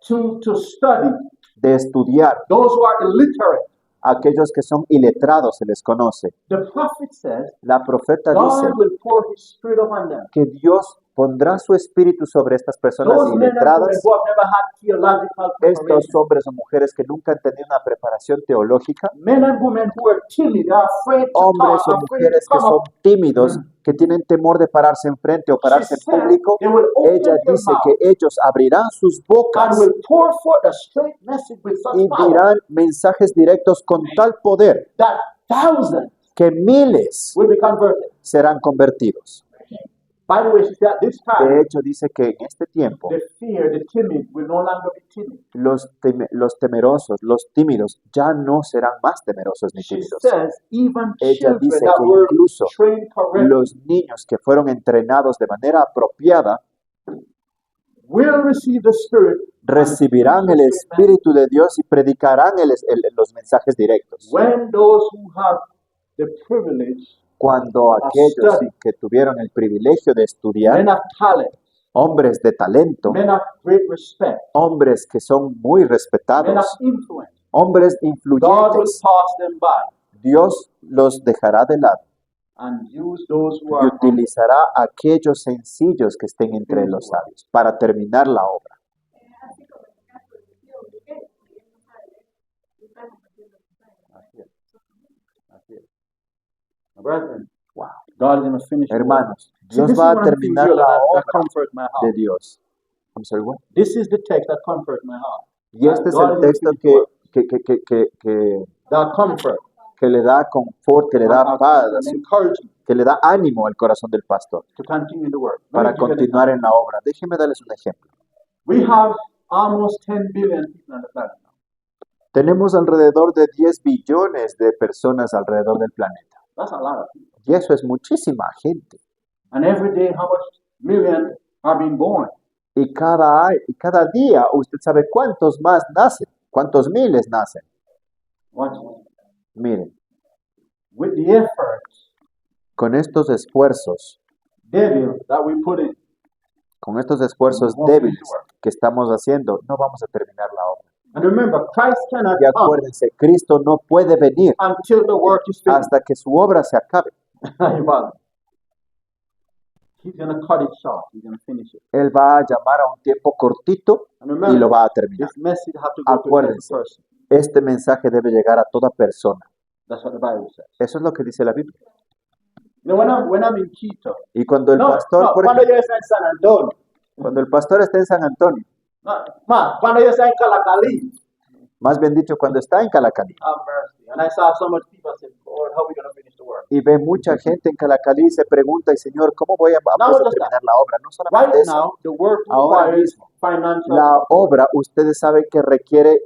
to study, de estudiar, those who are illiterate, aquellos que son iletrados se les conoce. the prophet says, La profeta dice God will pour his spirit upon them. que Dios pondrá su espíritu sobre estas personas Those men and women iletradas, who have never had theological estos preparation, hombres o mujeres que nunca han tenido una preparación teológica, men and women who are timid, are afraid to hombres talk, o afraid to mujeres que come son up. tímidos, que tienen temor de pararse enfrente o She pararse en said público, they will open ella their dice mouth que ellos abrirán sus bocas and will pour forth a straight message with such y power dirán mensajes directos con tal poder that thousands que miles will be converted. serán convertidos. By the way, she said at this De time, hecho, dice que en este tiempo the fear, the timid will no longer be timid. los temerosos, los tímidos, ya no serán más temerosos ni She tímidos. says even Ella children dice that que were incluso trained correctly los niños que fueron entrenados de manera apropiada will receive the Spirit and recibirán preach el the straight Espíritu de Dios y predicarán los mensajes directos. message. When those who have the privilege, Cuando aquellos que tuvieron el privilegio de estudiar, men of talent, hombres de talento, men of great respect, hombres que son muy men of respetados, influence, hombres God will influyentes, pass them by Dios los dejará de lado and use those who y are humble. utilizará a aquellos sencillos que estén entre los sabios para terminar la obra. Así como en el caso de Dios, de él, porque él no sabe, y está compartiendo su padre. Así es. Así es. Now, brethren, Wow. God is going to finish the work. Hermanos, See, Dios this is va a one of the things terminar really la that obra comforts my de heart. Dios. I'm sorry, what? This is the text that comforts my heart. Y este es God el is gonna texto finish the work. que That comfort, le da confort, que le da paz, and encouragement que le da ánimo al corazón del pastor to continue the work. Let para me give you an continuar en la obra. Déjenme darles un ejemplo. example. We have almost 10 billion people on the planet now. Tenemos alrededor de 10 billones de personas alrededor del planeta. That's a lot of people. Y eso es muchísima gente. And every day, how much million are being born? Y cada día usted sabe cuántos más nacen, cuántos miles nacen. Watch this. Miren, With the effort, con estos esfuerzos, devil that we put in, con estos esfuerzos débiles que estamos haciendo, no vamos a terminar la obra. and remember, Christ cannot Y come acuérdense, Cristo no puede venir until the work is finished. hasta que su obra se acabe. He's going to cut it short. He's going to finish it. Él va a llamar a un tiempo cortito And y lo remember, va a terminar. this message have to go to every Acuérdense, person. este mensaje debe llegar a toda persona. That's what the Bible says. Eso es lo que dice la Biblia. You know, when I'm in Quito, Y cuando el no, pastor, no, por cuando ejemplo, yo estoy en San Antonio, cuando el pastor está en San Antonio, no, cuando yo estoy en Calacalí, más bien dicho, cuando está en Calacalí, have mercy. And I saw so much people, I said, Lord, how are we going to finish the work? y ve mucha gente en Calacalí y se pregunta, y Señor, ¿cómo vamos a terminar la obra? No Right solamente eso, now, the work ahora requires mismo, financial la support. obra, ustedes saben que requiere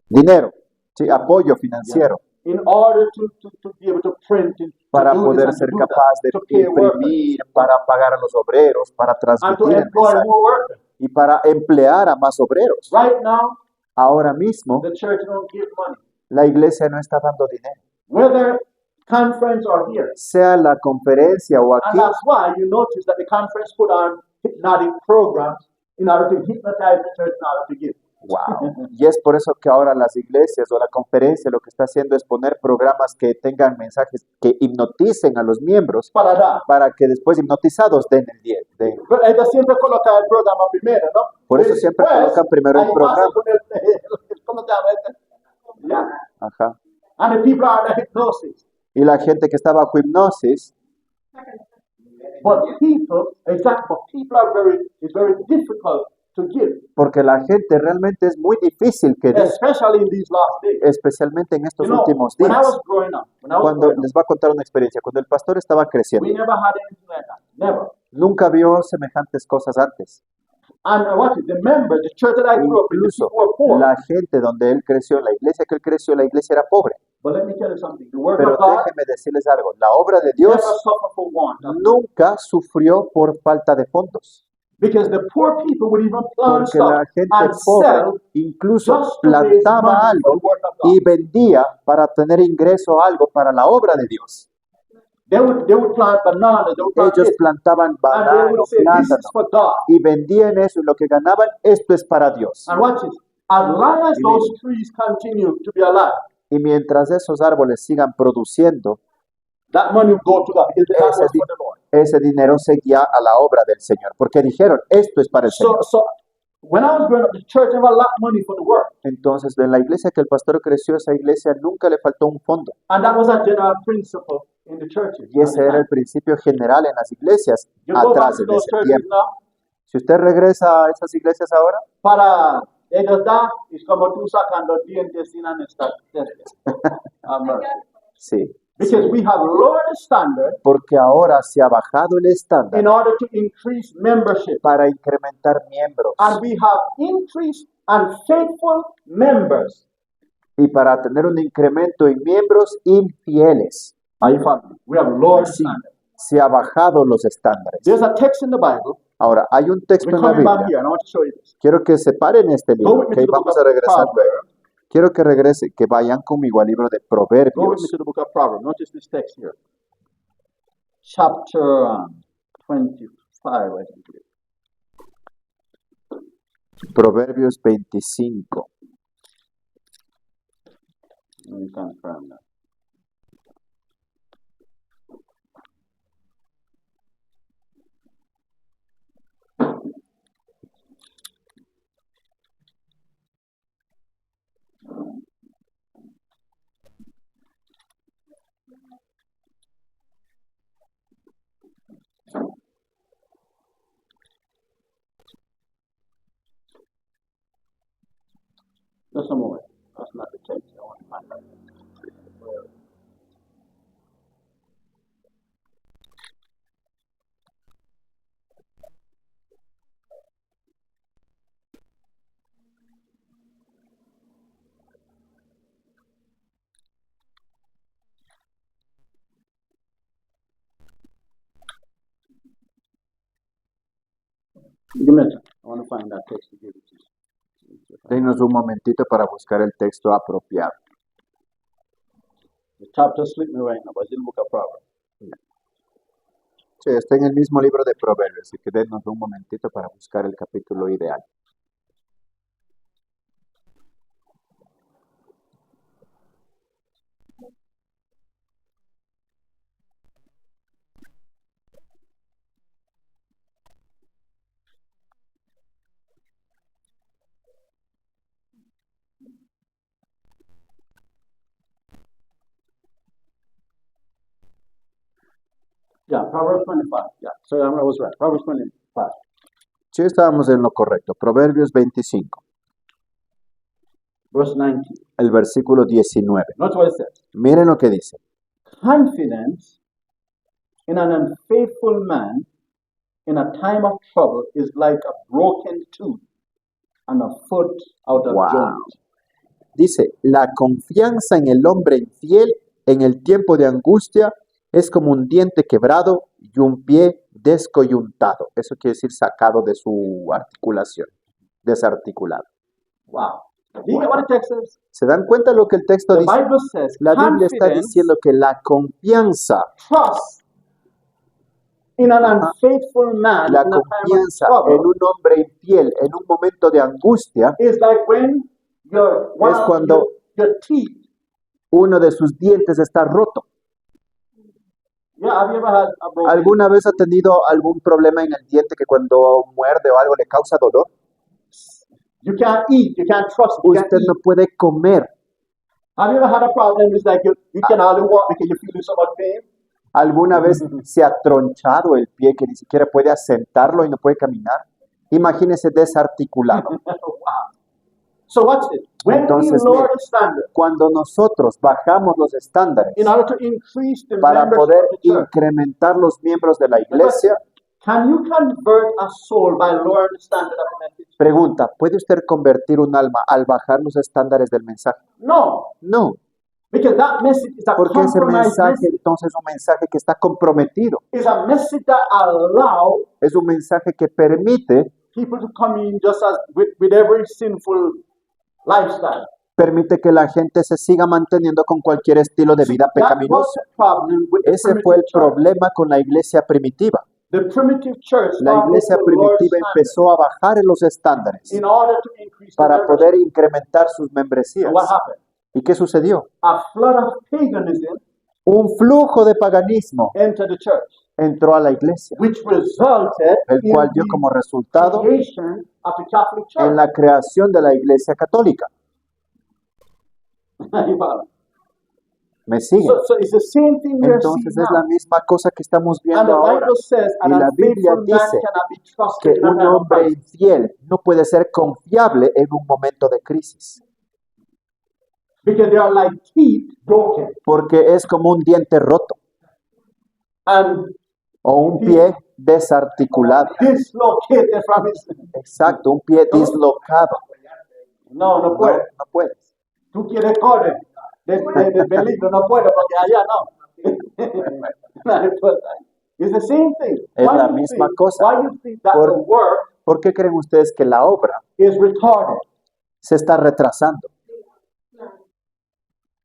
dinero, ¿sí? Apoyo financiero, In order to be able to print and to para do this poder and to ser do capaz that, de to pay workers, imprimir, para pagar a los obreros, para and to transmitir el employ mensaje, more workers. y para emplear a más obreros. Right now, Ahora mismo, the church don't give money. la iglesia no está dando dinero, Whether conference or here. sea la conferencia o And aquí. that's why you notice that the conference put on hypnotic programs in order to hypnotize the church in order to give. Wow. Y es por eso que ahora las iglesias o la conferencia lo que está haciendo es poner programas que tengan mensajes que hipnoticen a los miembros Para dar. para que después hipnotizados den el 10. Pero ellos siempre colocan el programa primero, ¿no? Por eso siempre Después, colocan primero el ahí programa. pasa con ¿cómo se llama este? Yeah. Ajá. And the people are the hypnosis. Y la gente que está bajo hipnosis, But people are it's very difficult to give, porque la gente realmente es muy difícil que dé, especially in these last days. especialmente en estos You know, últimos when I días. was growing up, Cuando les va a contar una experiencia, cuando el pastor estaba creciendo, we never had anything like that. Never. nunca vio semejantes cosas antes. And what is the member, the church that I grew up in, the Incluso people were poor. la gente donde él creció, la iglesia que él creció, la iglesia era pobre. But let me tell you something. The word Pero of God déjenme decirles algo, la obra de never Dios suffer for want. nunca sufrió por falta de fondos, Because the poor people would even plant porque la stuff gente and pobre sell incluso just to raise plantaba money for algo the work of God. y vendía para tener ingreso a algo para la obra de Dios. They would plant bananas, they would plant Ellos this, plantaban and they banano, would say, this is plátano, for God. y vendían eso y lo que ganaban, esto es para Dios. And watch this. As long as those trees continue to be alive, Y mientras esos árboles sigan produciendo, that money would go to God because that was ese, for the Lord. ese dinero seguía a la obra del Señor, porque dijeron, esto es para el So, Señor. so when I was growing up, the church never lacked money for the work. Entonces, en la iglesia que el pastor creció, esa iglesia nunca le faltó un fondo. And that was a general principle in the churches. Y ese era el principio general en las iglesias You go back atrás to en those ese churches tiempo. now, Si usted regresa a esas iglesias ahora, para ellos dar, es como tú sacando dientes sin anestesia. sí, Because we have lowered the standard porque ahora se ha bajado el estándar in order to increase membership. para incrementar miembros And we have increased and faithful members. y para tener un incremento en miembros infieles. Are you following? We have lowered the Sí, standard. se ha bajado los estándares. There's a text in the Bible. Ahora, hay un texto We're en la coming back Biblia. here and I want to show you this. Quiero que separen este Go libro, with me ¿ok? to the book Vamos of a regresar luego. Proverbs. Quiero que regrese, que vayan conmigo al libro de Go with me Proverbios. to the book of Proverbs. Notice this text here. Chapter 25, I think. Proverbios 25. Let me confirm that. Just a moment. That's not the text. I want to find out. Give me a second. I want to find that text to give it to you. Denos un momentito para buscar el texto apropiado. The chapter slipped me right now, but it's in the book of Proverbs. Sí, está en el mismo libro de Proverbios, así que denos un momentito para buscar el capítulo ideal. Yeah, Proverbs 25. Yeah, so I was right. Proverbs 25. Sí, estábamos en lo correcto. Proverbios 25, Verse 19. el versículo 19. Notice what it says. Miren lo que dice. Confidence in an unfaithful man in a time of trouble is like a broken tooth and a foot out of Wow. joint. Dice, la confianza en el hombre infiel en el tiempo de angustia es como un diente quebrado y un pie descoyuntado. Eso quiere decir sacado de su articulación, desarticulado. Wow. Do you get what the text says? ¿Se dan cuenta lo que el texto The dice? Bible says La Biblia está confidence, diciendo que la confianza, trust in an unfaithful man la in a time of confianza en trouble un hombre infiel en un momento de angustia is like when one Es of cuando- your teeth. uno de sus dientes está roto. Yeah, have you ever had a broken ¿Alguna vez ha tenido algún problema en el diente que cuando muerde o algo le causa dolor? You can't eat, you can't trust, you can't Usted eat. no puede comer. Have you ever had a problem? It's like you can hardly walk because you're feeling so much pain. ¿Alguna vez se ha tronchado el pie que ni siquiera puede asentarlo y no puede caminar? Imagínese desarticulado. Wow. So watch this. When Entonces, we lower mire, the standard Cuando nosotros bajamos los estándares in order to increase the para members poder of the church, incrementar los miembros de la iglesia, can you convert a soul by lowering the standard of the message? pregunta, ¿puede usted convertir un alma al bajar los estándares del mensaje? No, No, because that message is a porque ese compromised mensaje message. entonces es un mensaje que está comprometido. It's a message that allow Es un mensaje que permite people to come in just as with every sinful lifestyle. permite que la gente se siga manteniendo con cualquier estilo de vida That was pecaminoso. the problem with the Ese fue el primitive church. problema con la iglesia primitiva. The primitive church La followed iglesia the Lord's primitiva standard empezó a bajar en los estándares in order to increase the para membership. poder incrementar sus So membresías. what happened? ¿Y qué sucedió? A flood of paganism Un flujo de paganismo entered the church, entró a la iglesia, which resulted el in cual dio como the resultado creation of the Catholic en Church. la creación de la iglesia católica. You follow? ¿Me siguen? So it's the same thing we're seeing Entonces es la now. misma cosa que estamos And viendo the ahora. Bible says an Y la Biblia unfaithful man dice cannot be Que trusted in a un time of hombre crisis. infiel no puede ser confiable en un momento de crisis, Because they are like teeth broken. porque es como un diente roto And o un pie desarticulado. dislocated from his. Exacto, un pie dislocado. No No, puede. no puedes. Tú quieres correr de peligro, no puede porque allá no. It's the same thing. Es Why la you misma think- cosa. Why you think that Por- the work ¿Por qué creen ustedes que la obra is retarded? se está retrasando?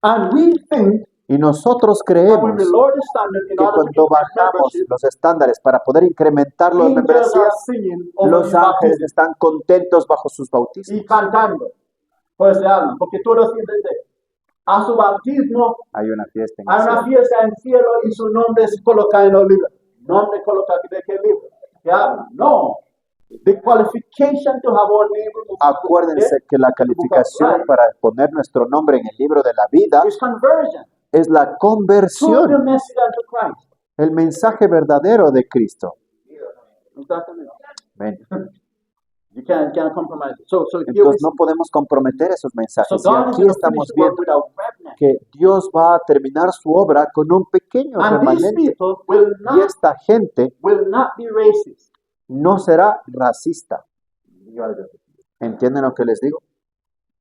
And we think Y nosotros that when creemos the Lord is standing in que order to cuando increase bajamos membership, los estándares para poder incrementar las angels are membresías, singing over los his ángeles baptism están contentos bajo sus bautismos. y cantando por ese alma. Porque todos sienten a su bautismo Hay una fiesta en el hay una cielo. fiesta en el cielo y su nombre es colocado en el libro. ¿Nombre colocado de qué libro? ¿Qué habla? No. The qualification to have our name in Acuérdense que la calificación para poner nuestro nombre en el libro de la vida is conversion es la to the conversión, message unto Christ. el mensaje verdadero de Cristo. Exactamente. Amén. You can't compromise it. So here we Entonces no see. podemos comprometer esos So mensajes. Y God is aquí going to finish estamos the work viendo without remnant. que Dios va a terminar su obra con un pequeño And these remanente. people will Y not esta gente be racist. no será racista. ¿Entienden lo que les digo?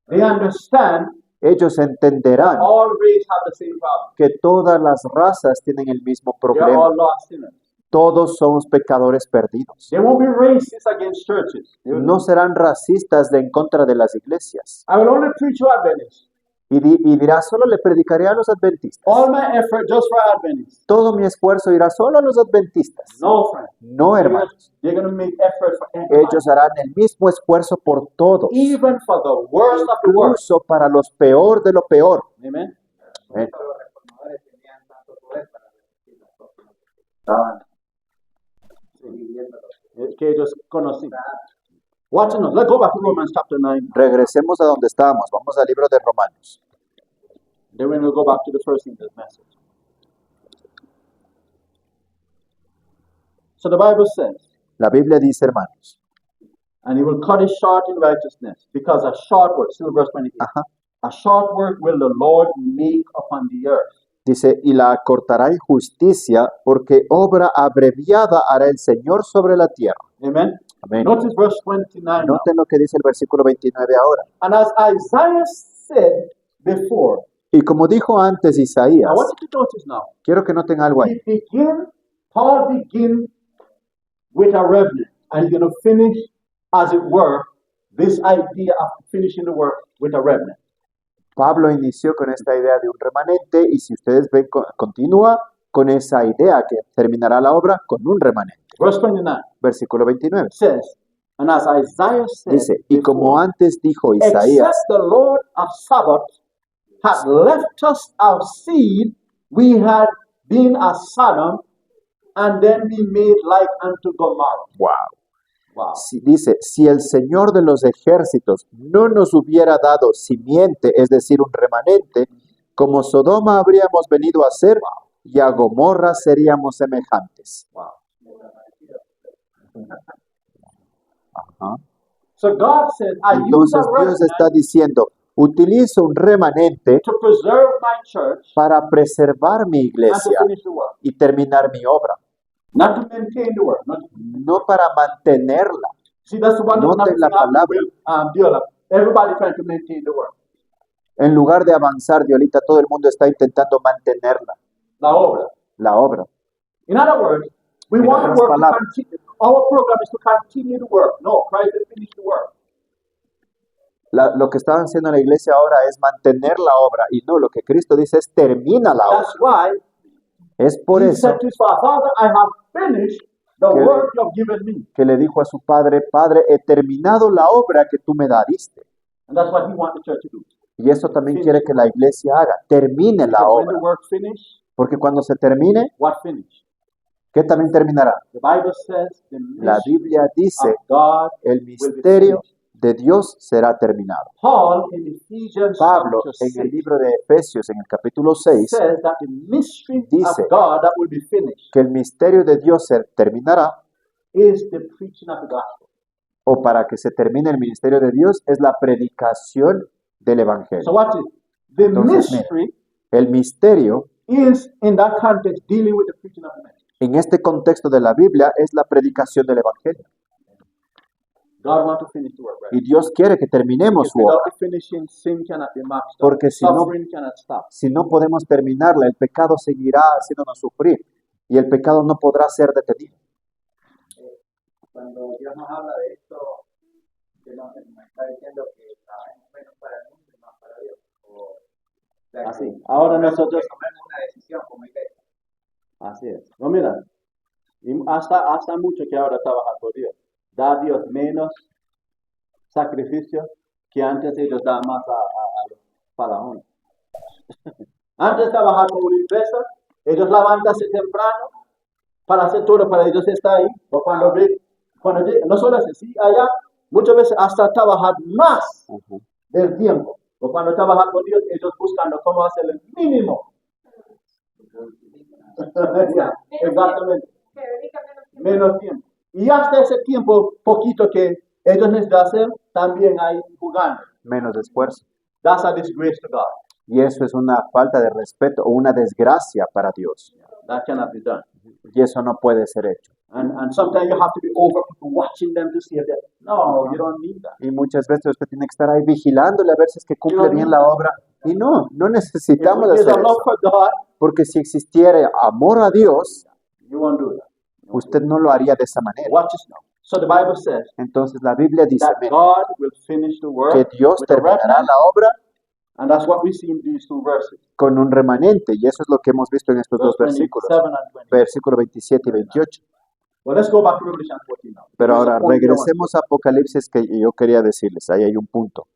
They understand Ellos entenderán all races have the same problem. que todas las razas tienen el mismo They are problema. all lost sinners. Todos somos pecadores perdidos. They won't be racist against churches. No serán racistas en contra de las iglesias. I will only preach to Adventists. Y dirá, solo le predicaré a los adventistas. All my effort just for Adventists. Todo mi esfuerzo irá solo a los adventistas. No, friend. No, hermanos. They're going to make effort for everybody. Ellos harán el mismo esfuerzo por todos. Even for the worst of the worst. Incluso para los peor de lo peor. Amen. Amén. Los reformadores tenían tanto poder para resistir las cosas. Estaban viviéndolo. Que ellos conocen. Watching us. Let's go back to Romans chapter 9. Regresemos a donde estábamos. Vamos al libro de Romanos. Then we're going to go back to the first thing, this message. So the Bible says, La Biblia dice, hermanos. and he will cut it short in righteousness, because a short word, still verse 28, Ajá. a short word will the Lord make upon the earth. Dice, y la acortará en justicia, porque obra abreviada hará el Señor sobre la tierra. Amen. Amén. Notice verse 29 now. Noten lo que dice el versículo 29 ahora. And as Isaiah said before, Y como dijo antes Isaías, I want you to notice now, quiero que noten algo ahí. Paul begin with a remnant, and he's going to finish, as it were, this idea of finishing the work with a remnant. Pablo inició con esta idea de un remanente y si ustedes ven, continúa con esa idea que terminará la obra con un remanente. Verse 29 Versículo 29 says, and as Isaiah said, dice, y como before, antes dijo except Isaías, the Lord of Sabbath had left us our seed, we had been as Sodom, and then be made like unto Gomorrah. wow, Wow. dice, si el Señor de los ejércitos no nos hubiera dado simiente, es decir, un remanente, como Sodoma habríamos venido a ser y a Gomorra seríamos semejantes. Wow. Ajá. So God said, I use Entonces a Dios remnant está diciendo, utilizo un remanente to preserve my church para preservar mi and to iglesia finish the work. y terminar mi obra, Not to maintain the work. no para mantenerla. See, that's the one Noten that's la happening palabra. with Diola. Everybody trying to maintain the work. En lugar de avanzar, Diolita, todo el mundo está intentando mantenerla, La obra. la obra. In other words, we En want the otras work to palabras. continue. Our program is to continue the work. No, Christ has finished the work. Lo que está haciendo la iglesia ahora es mantener la obra y no, lo que Cristo dice es termina la obra. That's why Es por he eso said to his Father, I have finished the Que- work you have given me. que le dijo a su padre, Padre, he terminado la obra que tú me diste. And that's what he wants the church to do. Y eso también quiere que la iglesia haga, termine la Because when the obra. work finished, Porque cuando se termine, what finished? ¿qué también terminará? The Bible says the La mystery Biblia dice, of God. el misterio de Dios será terminado. Paul in Ephesians Pablo, chapter en el 6, libro de Efesios, en el capítulo 6, says that the mystery dice of God that will be finished que el misterio de Dios se terminará, is the preaching of the gospel. o para que se termine el ministerio de Dios, es la predicación del So Evangelio. what is the Entonces, mira, mystery el misterio, is in that context dealing with the preaching of the message. en este contexto de la Biblia, es la predicación del Evangelio. God wants to finish the work, right? Y Dios quiere que terminemos Because su without obra. the finishing, sin cannot be marked. Porque si no- Suffering cannot stop. Si no podemos terminarla, el pecado seguirá haciéndonos sufrir y el pecado no podrá ser detenido. Cuando Dios nos habla de esto, que nos está diciendo que trabajemos menos para el mundo y más para Dios. O sea, que Así. Ahora nosotros, tomemos una decisión como iglesia. así es. No, mira, y hasta mucho que ahora trabajar por Dios. Da a Dios menos sacrificio que antes ellos daban más a los faraones. Antes trabajar con una empresa, ellos levantarse temprano para hacer todo, para ellos estar ahí. O cuando llegan, no solo así, allá, muchas veces hasta trabajar más del tiempo. O cuando trabajan con Dios, ellos buscando cómo hacer el mínimo. Exactamente. Que dedica menos tiempo. Menos tiempo. Y hasta ese tiempo, poquito que ellos necesitan hacer, también hay jugando. Menos esfuerzo. That's a disgrace to God. Y eso es una falta de respeto o una desgracia para Dios. That cannot be done. Y eso no puede ser hecho. And sometimes you have to be over people watching them to see if they. No, you don't need that. Y muchas veces usted tiene que estar ahí vigilándole a ver si es que cumple bien la obra. Y no If necesitamos there's hacer a love eso. for God, Porque si existiera amor a Dios, you won't do that. usted no lo haría de esa manera. Watch this now. So the Bible says Entonces la Biblia dice, that mira, God will finish the work que Dios with a terminará remnant, la obra and that's what we see in these two verses. con un remanente. Y eso es lo que hemos visto en estos dos Verse versículos. 27 and 20. Versículo 27 y 28. Well, let's go back to Revelation 14 now. Pero There's a ahora point here I want to- regresemos a Apocalipsis que yo quería decirles. Ahí hay un punto.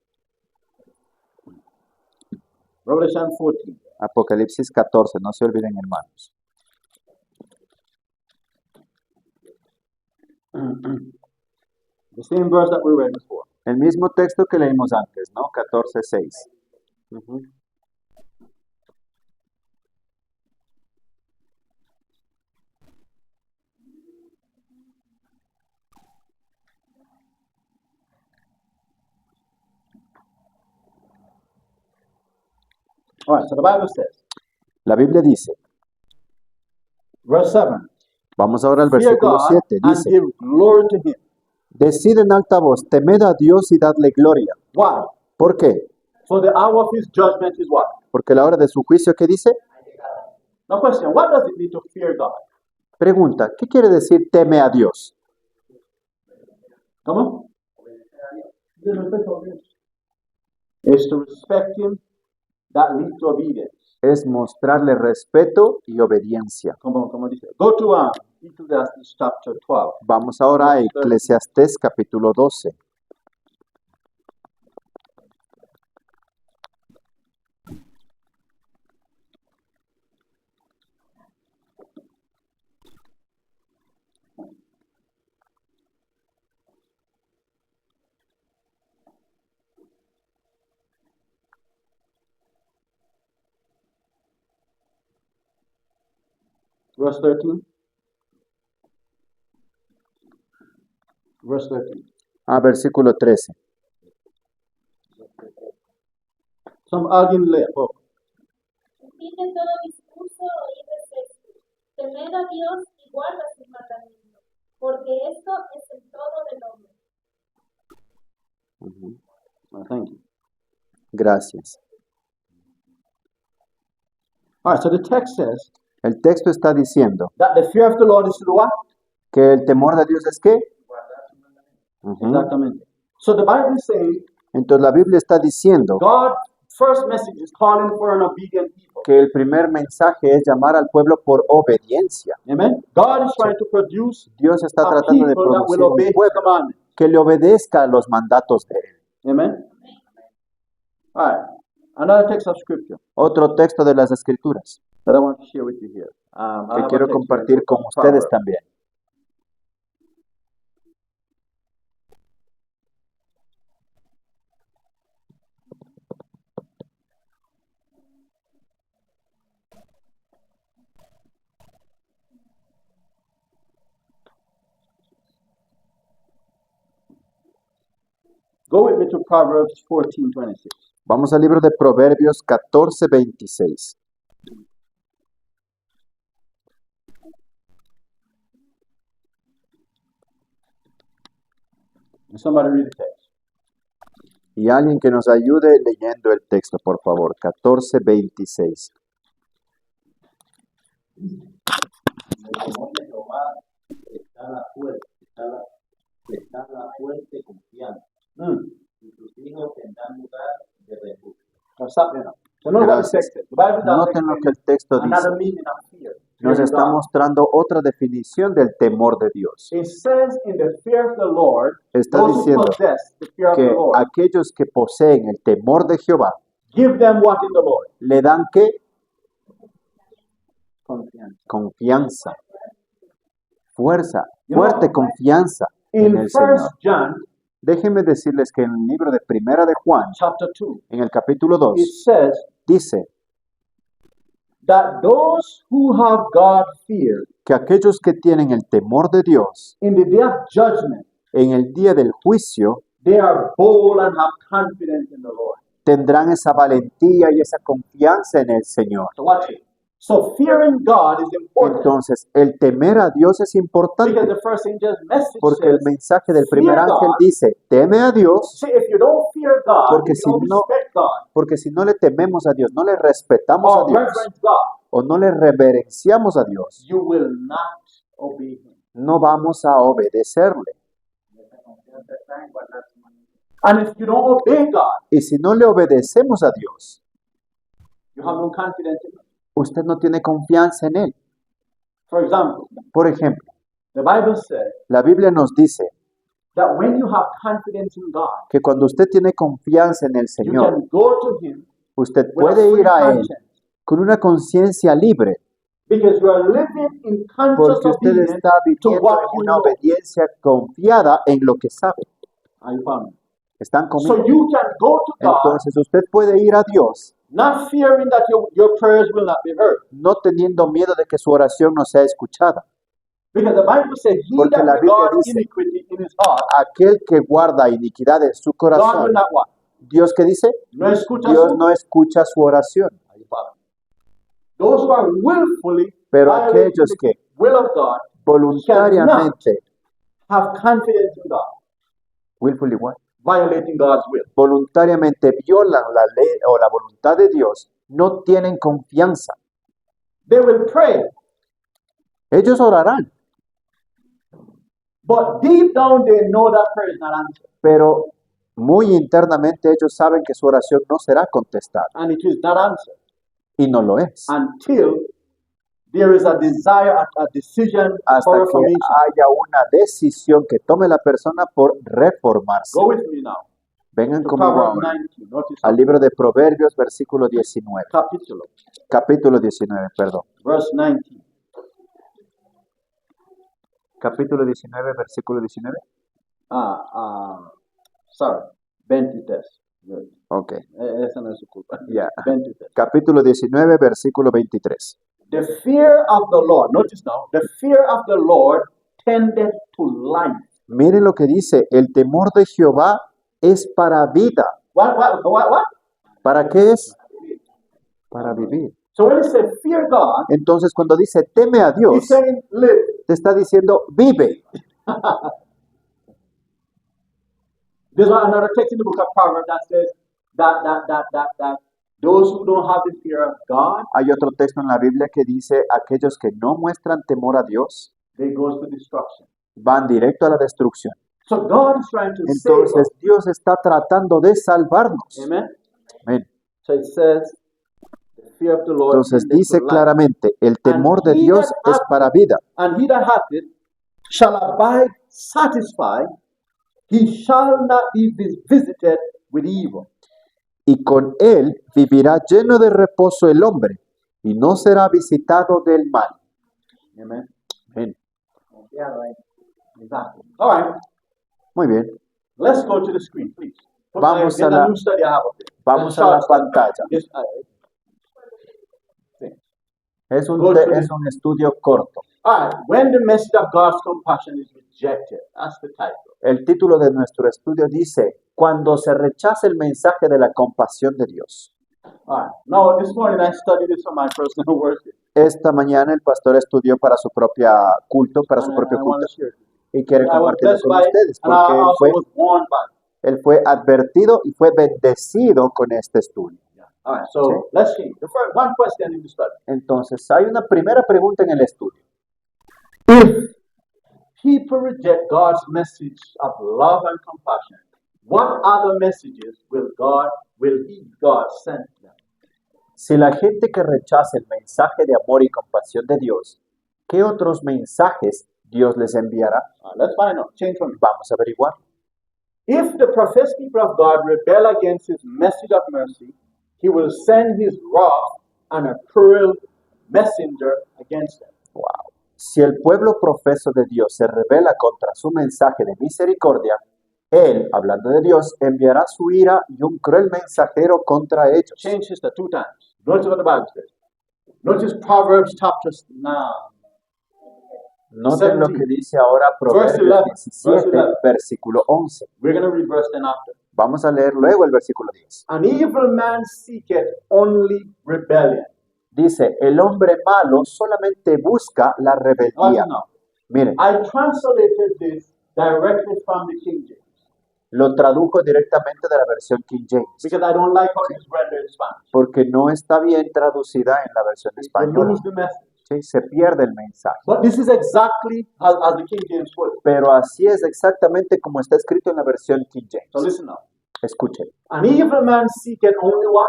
Revelation 14. Apocalipsis 14, no se olviden, hermanos. The same verse that we read before. El mismo texto que leímos antes, ¿no? 14:6. All right, so the Bible says, La Biblia dice, verse 7, vamos ahora al fear versículo God 7, and dice, give glory to Him. decid en alta voz, temed a Dios y dadle gloria. Why? ¿Por qué? For the hour of His judgment is what? Porque la hora de su juicio, ¿qué dice? Now question, what does it mean to fear God? Pregunta, ¿qué quiere decir teme a Dios? Come on. Is to respect Him, that leads to obedience. Es mostrarle respeto y obediencia. Como dice. Go to Ecclesiastes chapter 12. Vamos ahora a Eclesiastés capítulo 12. Verse 13. Verse 13. Versículo 13. Alguien lee. Oh. El fin de todo discurso oíd es este: temed a Dios y guarda sus mandamientos, porque esto es el todo del hombre. Well, thank you. Gracias. All right, so the text says El texto está diciendo that the fear of the Lord is to do what? que el temor de Dios es ¿qué? Ujú. Exactamente. So the Bible is saying Entonces la Biblia está diciendo God's first message is calling for an obedient people. que el primer mensaje es llamar al pueblo por obediencia. Amen. God is trying to produce Dios está a tratando de people that will producir obey un His pueblo commandments. que le obedezca a los mandatos de Él. Amen. All right. Another text of scripture Otro texto de las Escrituras that I want to share with you here. I que have a quiero text compartir here con from ustedes Proverbs. también. Go with me to Proverbs 14:26. Vamos al libro de Proverbios 14:26. And somebody read the text. Y alguien que nos ayude leyendo el texto, por favor. 14:26. En el temor de Jehová está la fuerte confianza, y tus hijos tendrán lugar de refugio. Now stop there now. So notice what the Gracias. text says. The Bible does Noten lo que el texto dice. another meaning of fear. Nos Fear of está God. mostrando otra definición del temor de Dios. It says in the fear of the Lord, Está those who diciendo possess the fear of que the Lord, aquellos que poseen el temor de Jehová give them what in the Lord? le dan ¿qué? Confianza. Confianza, fuerza, You know, fuerte confianza en In el 1 Señor. John Déjenme decirles que en el libro de Primera de Juan, chapter 2, en el capítulo 2, it says dice that those who have God fear que aquellos que tienen el temor de Dios in the day of judgment, en el día del juicio they are bold and have confidence in the Lord. tendrán esa valentía y esa confianza en el Señor. So watch it. So fearing God is important Entonces, el temer a Dios es because importante the first angel's message porque el says, mensaje del primer fear ángel God. dice, teme a Dios, see, if you don't fear God, Porque if you don't si no- respect God porque si no le tememos a Dios, no le respetamos a or Dios reverence God, o no le reverenciamos a Dios, you will not obey Him. no vamos a obedecerle. And if you don't obey God, Y si no le obedecemos a Dios, you have no confidence in Him. usted no tiene confianza en Él. For example, Por ejemplo, the Bible says la Biblia nos dice that when you have confidence in God, que cuando usted tiene confianza en el you Señor, can go to Him usted with a puede free ir a Él conscience con una conciencia libre, because you are living in conscious porque usted obedience está to viviendo what en you una know. obediencia confiada en lo que sabe. Are you following? ¿Están So conmigo? you can go to God Entonces usted puede ir a Dios not fearing that your prayers will not be heard. no teniendo miedo de que su oración no sea escuchada. Because the Bible says, he Porque that la Biblia regards dice, iniquity in his heart, aquel que guarda iniquidad en su God will corazón, not what? Dios que dice, No escucha Dios su- no escucha su oración. Are you following? Those who are willfully Pero violating aquellos the que will of God voluntariamente, have confidence in God, willfully what? violating God's will. Voluntariamente violan la ley o la voluntad de Dios, no tienen confianza. They will pray, Ellos orarán, but deep down they know that prayer is not answered. pero muy internamente ellos saben que su oración no será contestada And it is not answered y no lo es. until there is a desire, a decision Hasta for que reformation. haya una decisión que tome la persona por reformarse. Go with me now Vengan to conmigo Proverbs ahora 19. Notice al libro de Proverbios, versículo 19. capítulo, Capítulo 19, perdón. verse 19. Capítulo 19, versículo 19. Sorry, 23. Ok, Esa no es su culpa. ya. 23. Capítulo 19, versículo 23. The fear of the Lord, notice now, the fear of the Lord tendeth to life. Miren lo que dice, el temor de Jehová es para vida. What? ¿Para qué es? Para vivir. So when it says fear God, Entonces cuando dice teme a Dios, he's saying live. te está diciendo vive. There's another text in the book of Proverbs that says that those who don't have the fear of God, Hay otro texto en la Biblia que dice aquellos que no muestran temor a Dios they go to destruction. van directo a la destrucción. So God is trying to save Entonces us. Dios está tratando de salvarnos. Amen. Amén. So it says, the fear of the Lord Entonces leadeth dice to life. claramente, el temor de he Dios that es hath para vida. And he that hath it shall abide satisfied. He shall not be visited with evil. Y con él vivirá lleno de reposo el hombre, y no será visitado del mal. Amen. Amén. Confiado ahí. Exactly. All right. Muy bien. Let's go to the screen, please. Vamos In a the la- new study I have up there. Vamos The a la short study. pantalla. Yes, Es un, Go to the- es un estudio corto. all right. When the message of God's compassion is rejected, that's the title. El título de nuestro estudio dice, cuando se rechaza el mensaje de la compasión de Dios. All right. Now, this morning I studied this for my personal worship. Esta mañana el pastor estudió para su propia culto, para su And propio I want culto, to share it. y quiere I was compartirlo blessed con by it, ustedes, and I porque also was warned by it. él fue advertido y fue bendecido con este estudio. All right. So Sí. let's see. The first one question in the study. Entonces, hay una primera pregunta en el estudio. If people reject God's message of love and compassion, what other messages will God send them? Si la gente que rechaza el mensaje de amor y compasión de Dios, ¿qué otros mensajes Dios les enviará? Let's find out. Change from it. Vamos a averiguar. If the professed people of God rebel against his message of mercy, he will send his wrath and a cruel messenger against them. Wow. Si el pueblo profeso de Dios se rebela contra su mensaje de misericordia, Él, hablando de Dios, enviará su ira y un cruel mensajero contra ellos. Change sister 2 times. Notice what the Bible says. Notice Proverbs chapter 9. Noten lo 17. que dice ahora Verse 11. Proverbios Verse 17, 11. versículo 11. We're going to read verse 10 after. Vamos a leer luego el versículo 10. An evil man seeketh only rebellion. Dice, el hombre malo solamente busca la rebeldía. Listen now. Miren, I translated this directly from the King James lo tradujo directamente de la versión King James, because I don't like how it's rendered in Spanish. porque no está bien traducida en la versión You española. lose the message. Sí, se pierde el mensaje. But this is exactly as the King James put it. Pero así es exactamente como está escrito en la versión King So James. listen now. Escuchen. An evil man seeketh only what?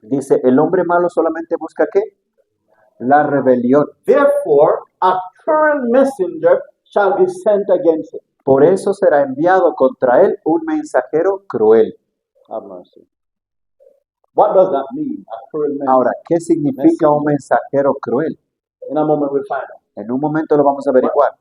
Dice, el hombre malo solamente busca ¿qué? La rebelión. Therefore, a cruel messenger shall be sent against him. Por eso será enviado contra él un mensajero cruel. Have mercy. What does that mean? A cruel messenger. Ahora, ¿qué significa un mensajero cruel? In a moment we'll find out. En un momento lo vamos a averiguar.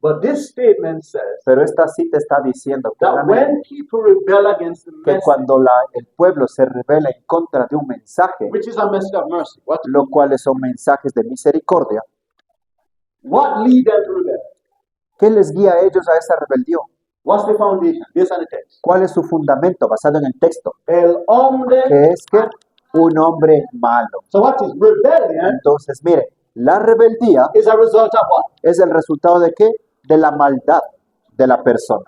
But this statement says Pero esta cita está diciendo that claramente when people rebel against the que message, cuando el pueblo se revela en contra de un mensaje, which is a message of mercy, lo cuales son mensajes de misericordia, what lead them to rebel? ¿qué les guía a ellos a esa rebeldía? What's the foundation? Based on the text. ¿Cuál es su fundamento basado en el texto? El hombre. Que es que un hombre malo. So what is rebellion? Entonces, mire, la rebeldía Is a result of what? es el resultado de qué? De la maldad de la persona.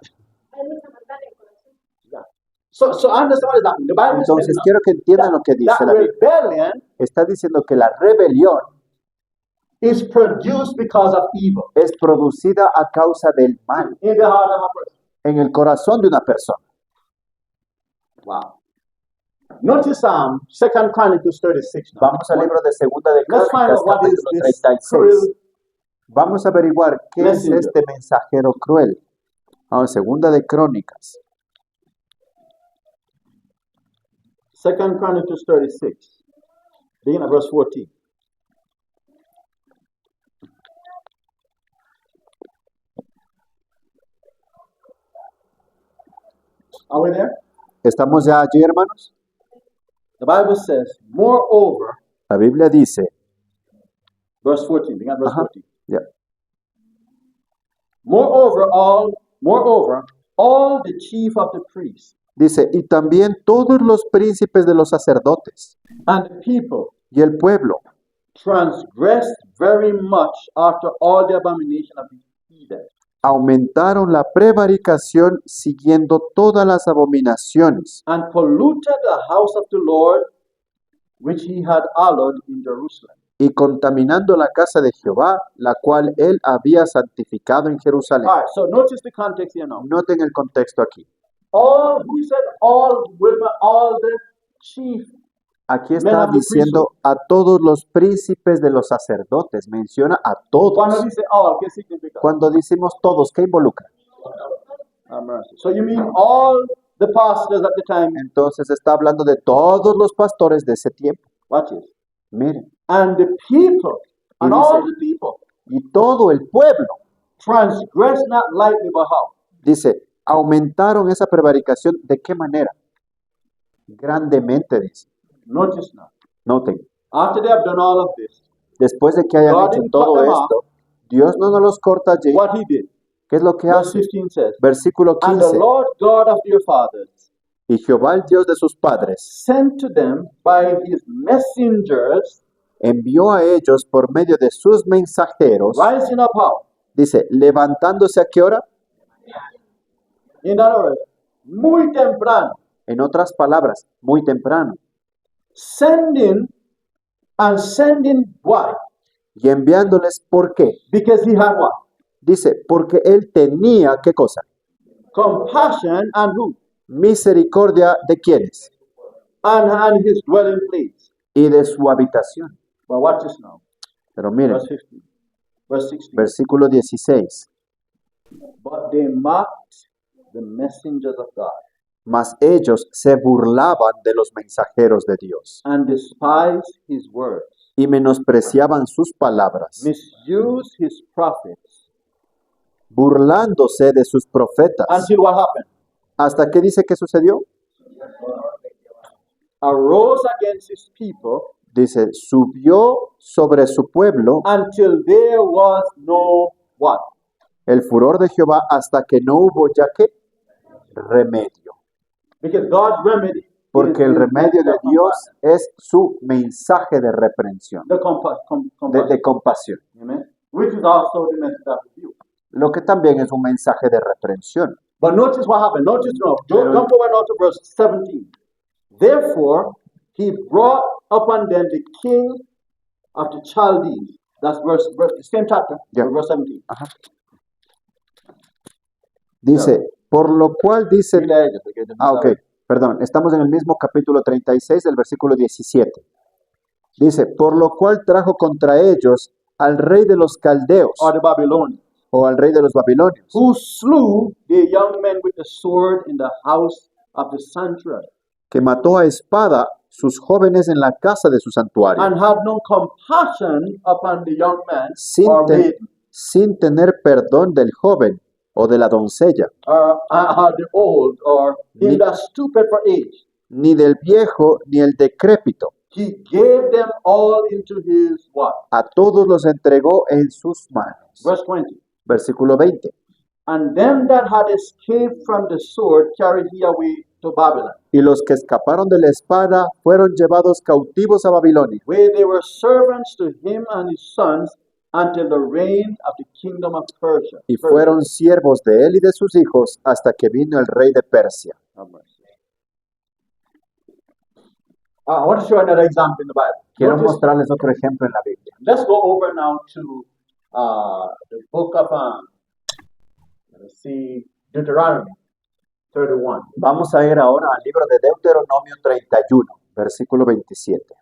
Hay mucha maldad en el corazón. So understand what is happening. The Bible Entonces, says quiero que entiendan lo que dice that la Biblia. rebellion Está diciendo que la rebelión is produced because of evil es producida a causa del mal in the heart of a person. en el corazón de una persona. Wow. Notice 2 Chronicles 36 now. Vamos al libro de Segunda de Let's find Crónicas, out what is capítulo this 36. cruel. Vamos a averiguar qué es Messenger. este mensajero cruel. Vamos, Segunda de Crónicas, 2 Chronicles 36. Begin at verse 14. Are we there? ¿Estamos ya allí, hermanos? The Bible says, moreover, La Biblia dice, verse 14, begin at verse Ajá. 14. ya, Moreover, all the chief of the priests dice, y también todos los príncipes de los sacerdotes and the people y el pueblo transgressed very much after all the abomination of the heathen, aumentaron la prevaricación siguiendo todas las abominaciones and polluted the house of the Lord, which he had hallowed in Jerusalem. y contaminando la casa de Jehová, la cual él había santificado en Jerusalén. All right, so notice the context here now. Noten el contexto aquí. All, who said all the chief? Aquí Men está of the diciendo a todos los príncipes de los sacerdotes. Menciona a Cuando todos. dice all, ¿qué significa? Cuando decimos todos, ¿qué involucra? Have mercy. So you mean all the pastors at the time? Entonces está hablando de todos los pastores de ese tiempo. Watch this. Miren, And the people, and Y all dice- the people, y todo el pueblo, transgress not lightly, but how? dice, aumentaron esa prevaricación. ¿De qué manera? Grandemente, dice. Notice now. Noten, After they have done all of this, después de que hayan God hecho didn't todo cut them off. esto, Dios no nos los corta allí. what he did. ¿Qué es lo que Verse hace? 15 says, Versículo And the 15. Lord God of your fathers Y Jehová, el Dios de sus padres, sent to them by his messengers, envió a ellos por medio de sus mensajeros, rising up how? dice, levantándose a qué hora? In other words, muy temprano, En otras palabras, muy temprano. sending why? Y enviándoles, ¿por qué? Because he had what? Dice, porque él tenía, ¿qué cosa? Compassion and who? Misericordia de quienes And his dwelling place. y de su habitación. But watch this now. Pero miren, Verse 15. Verse 16. versículo 16. But they mocked the messengers of God Mas ellos se burlaban de los mensajeros de Dios and despised his words, y menospreciaban sus palabras, misused his prophets. burlándose de sus profetas. Until what happened? ¿Hasta qué dice que sucedió? Arose against his people Dice, subió sobre su pueblo until there was no what? el furor de Jehová hasta que no hubo ya que remedio. Because God's remedy Porque is el his remedio de message of Dios compassion. es su mensaje de reprensión, The compassion. de compasión. Amen. Which is also the message of rebuke. Lo que también es un mensaje de reprensión. But notice what happened. Notice now. Jump over now to verse 17. Therefore, he brought upon them the king of the Chaldees. That's the same chapter, Yeah. verse 17. Dice, por lo cual dice... Dile a ellos, porque Ah, ok, perdón, estamos en el mismo capítulo 36 del versículo 17. Dice, por lo cual trajo contra ellos al rey de los caldeos Or the Babylonians, o al rey de los babilonios, who slew the young men with the sword in the house of the sanctuary, que mató a espada sus jóvenes en la casa de su santuario, and had no compassion upon the young man sin, or te- maiden, sin tener perdón del joven o de la doncella, or the old, or him Ni- that stoopeth for age. ni del viejo ni el decrépito. He gave them all into his what? A todos los entregó en sus manos. Verse 20. Versículo 20. And them that had escaped from the sword carried he away to Babylon, Y los que escaparon de la espada fueron llevados cautivos a Babilonia, where they were servants to him and his sons until the reign of the kingdom of Persia. y fueron siervos de él y de sus hijos hasta que vino el rey de Persia. Have mercy. I want to show another example in the Bible. Quiero Notice- mostrarles otro ejemplo en la Biblia. let's go over now to the book of let's see, Deuteronomy 31. Vamos a ir ahora al libro de Deuteronomio 31, versículo 27.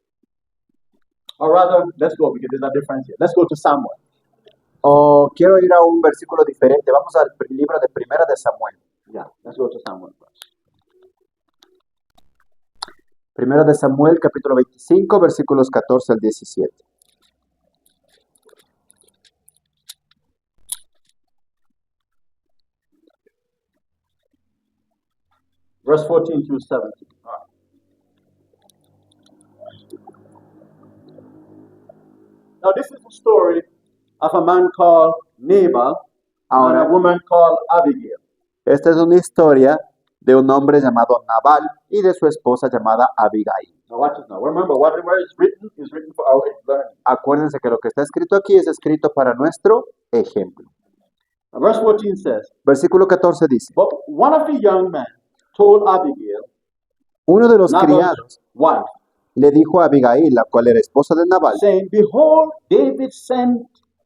Or rather, let's go because there's a difference here. Let's go to Samuel. O quiero ir a un versículo diferente. Vamos al libro de Primera de Samuel. Yeah, let's go to Samuel first. Primera de Samuel, capítulo 25, versículos 14 al 17. Verse 14 through 17. All right. Now, this is the story of a man called Nabal and Ahora, a woman called Abigail. esta es una historia de un hombre llamado Nabal y de su esposa llamada Abigail. Now, watch this now. Remember, whatever is written for our learning. Acuérdense que lo que está escrito aquí es escrito para nuestro ejemplo. Now, verse 14 says, Versículo 14 dice, But one of the young men told Abigail, uno de los Nabal's criados wife, le dijo a Abigail, la cual era esposa de Nabal, saying, Behold, David sent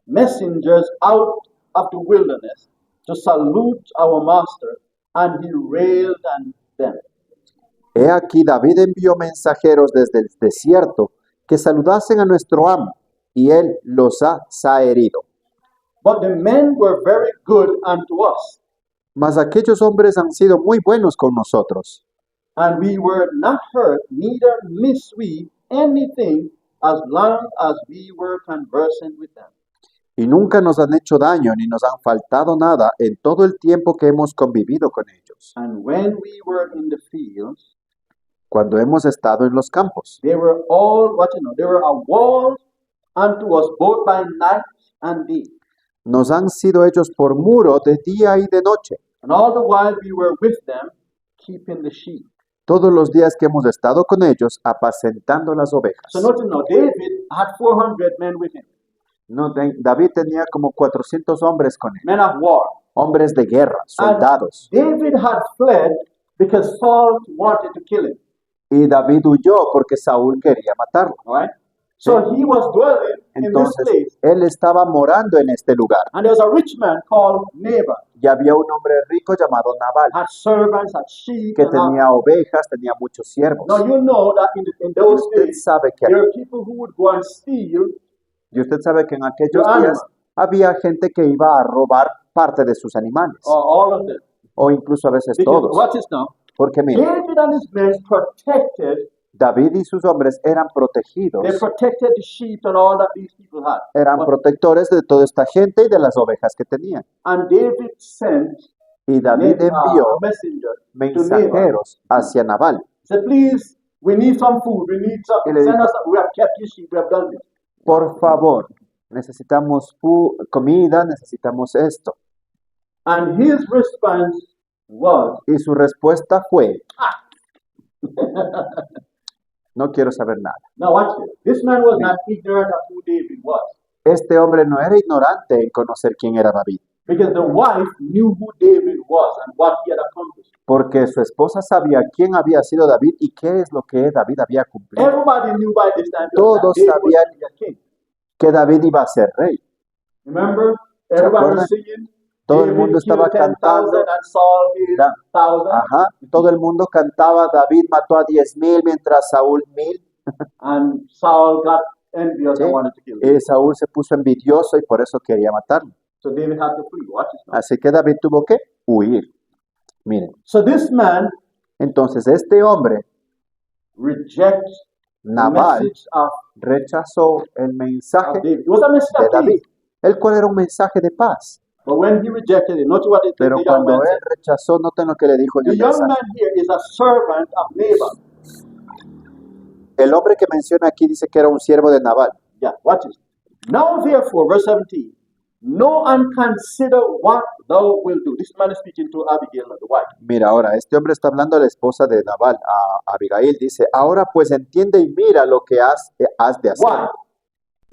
messengers out of the wilderness to salute our master, and he railed on them. he aquí David envió mensajeros desde el desierto que saludasen a nuestro amo, y él los ha zaherido. But the men were very good unto us, Mas aquellos hombres han sido muy buenos con nosotros, and we were not hurt, neither missed we anything, as long as we were conversing with them. y nunca nos han hecho daño ni nos han faltado nada en todo el tiempo que hemos convivido con ellos. And when we were in the fields, Cuando hemos estado en los campos, they were all, they were a wall unto us both by night and day. nos han sido hechos por muro de día y de noche, And all the while we were with them, keeping the sheep. todos los días que hemos estado con ellos, apacentando las ovejas. So notice now, David had 400 men with him, David tenía como 400 hombres con él, men of war. hombres de guerra, soldados. David had fled because Saul wanted to kill him. Y David huyó porque Saúl quería matarlo. All right? So he was dwelling in this Entonces, place, él estaba morando en este lugar. and there was a rich man called Nabal, Y había un hombre rico llamado Nabal, had servants, had sheep, que and all. tenía ovejas, tenía muchos siervos. Now you know that in those Usted days, sabe que, there were people who would go and steal y usted sabe que en aquellos Your días había gente que iba a robar parte de sus animales, all of them. o incluso a veces Because todos. watch this now. Porque mira, David and his men protected. David y sus hombres eran protegidos, They protected the sheep and all that these people had. eran But- protectores de toda esta gente y de las ovejas que tenían. And David sent Y David envió a messenger to Nabal. mensajeros hacia Nabal. He said, please, we need some food. We need some. Y le Send dijo, us. We have kept your sheep. We have done this. por favor, necesitamos comida, necesitamos esto. And his response was, Y su respuesta fue, no quiero saber nada. now watch this. This man was not ignorant of who David was, Este hombre no era ignorante en conocer quién era David, because the wife knew who David was and what he had accomplished. porque su esposa sabía quién había sido David y qué es lo que David había cumplido. Everybody knew by this time that Todos David was sabían to be a king. que David iba a ser rey. Remember, everybody acuerdan? was singing. Todo el David mundo estaba killed 10,000 cantando. and Saul killed Da- 1,000. Ajá, todo el mundo cantaba, David mató a 10,000 mientras Saúl 1,000. And Saul got envious Sí. and wanted to kill him. Y Saúl se puso envidioso y por eso quería matarlo. So David had to flee. Watch this now. Así que David tuvo que huir. Miren, So this man entonces este hombre, rejects the Nabal, message of rechazó el mensaje David. It was a message de of David, peace. el cual era un mensaje de paz. But when he rejected it, notice what the Pero young cuando man él said. rechazó, noten lo que le dijo en The el young mensaje. man here is a servant of Nabal. El hombre que menciona aquí dice que era un siervo de Nabal. Yeah, watch this. Now therefore, verse 17, know and consider what thou wilt do. This man is speaking to Abigail, the wife. Mira, ahora, este hombre está hablando a la esposa de Nabal, a Abigail. Dice, ahora pues entiende y mira lo que has de hacer. Why?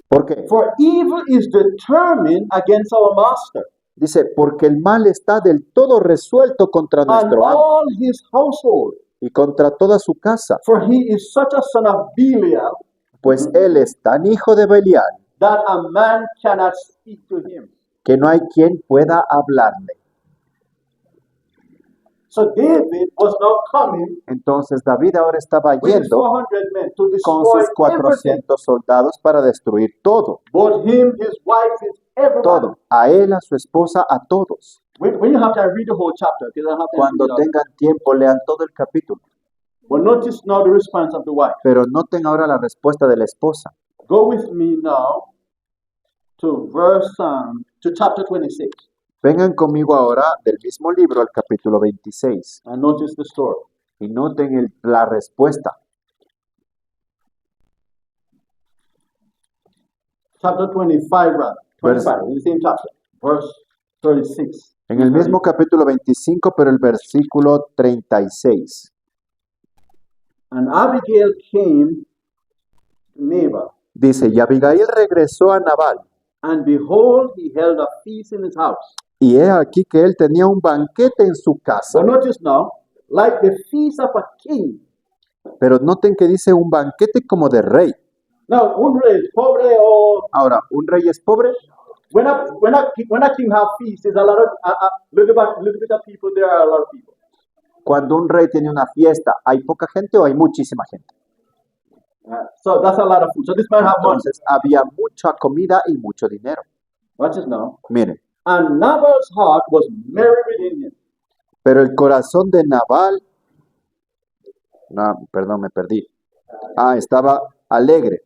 ¿Por qué? For evil is determined against our master Dice, porque el mal está del todo resuelto contra and nuestro amo all his household. y contra toda su casa, For he is such a son of Belial pues él es tan hijo de Belial that a man cannot speak to him. que no hay quien pueda hablarle. So David was now coming Entonces David ahora estaba with his yendo 400 men to con destroy sus everything. 400 soldados para destruir todo, Both him, his wife, his everybody. todo, a él, a su esposa, a todos. When you have time, read the whole chapter. Because I don't have time Cuando to read it all. tengan tiempo, lean todo el capítulo. But notice now the response of the wife. Pero noten ahora la respuesta de la esposa. Go with me now to to chapter 26 Vengan conmigo ahora del mismo libro al capítulo 26 and notice the story. y noten la respuesta. Chapter 25, rather. Verse- 25, in the same chapter. Verse 36. En el mismo capítulo 25, pero el versículo 36. And Abigail came to Nabal, Dice, y Abigail regresó a Nabal, and behold, he held a feast in his house. y he aquí que él tenía un banquete en su casa. So notice now, like the feast of a king, Pero noten que dice un banquete como de rey. Now, un rey is pobre or Ahora, ¿un rey es pobre? when a king have feast, there's a lot of little bit of people. There are a lot of people. Cuando un rey tiene una fiesta, ¿hay poca gente o hay muchísima gente? So that's a lot of food. So this man have money. Entonces había mucha comida y mucho dinero. Watch this now. Miren, And Nabal's heart was merry within him. pero el corazón de Nabal, no, perdón, me perdí. Estaba alegre,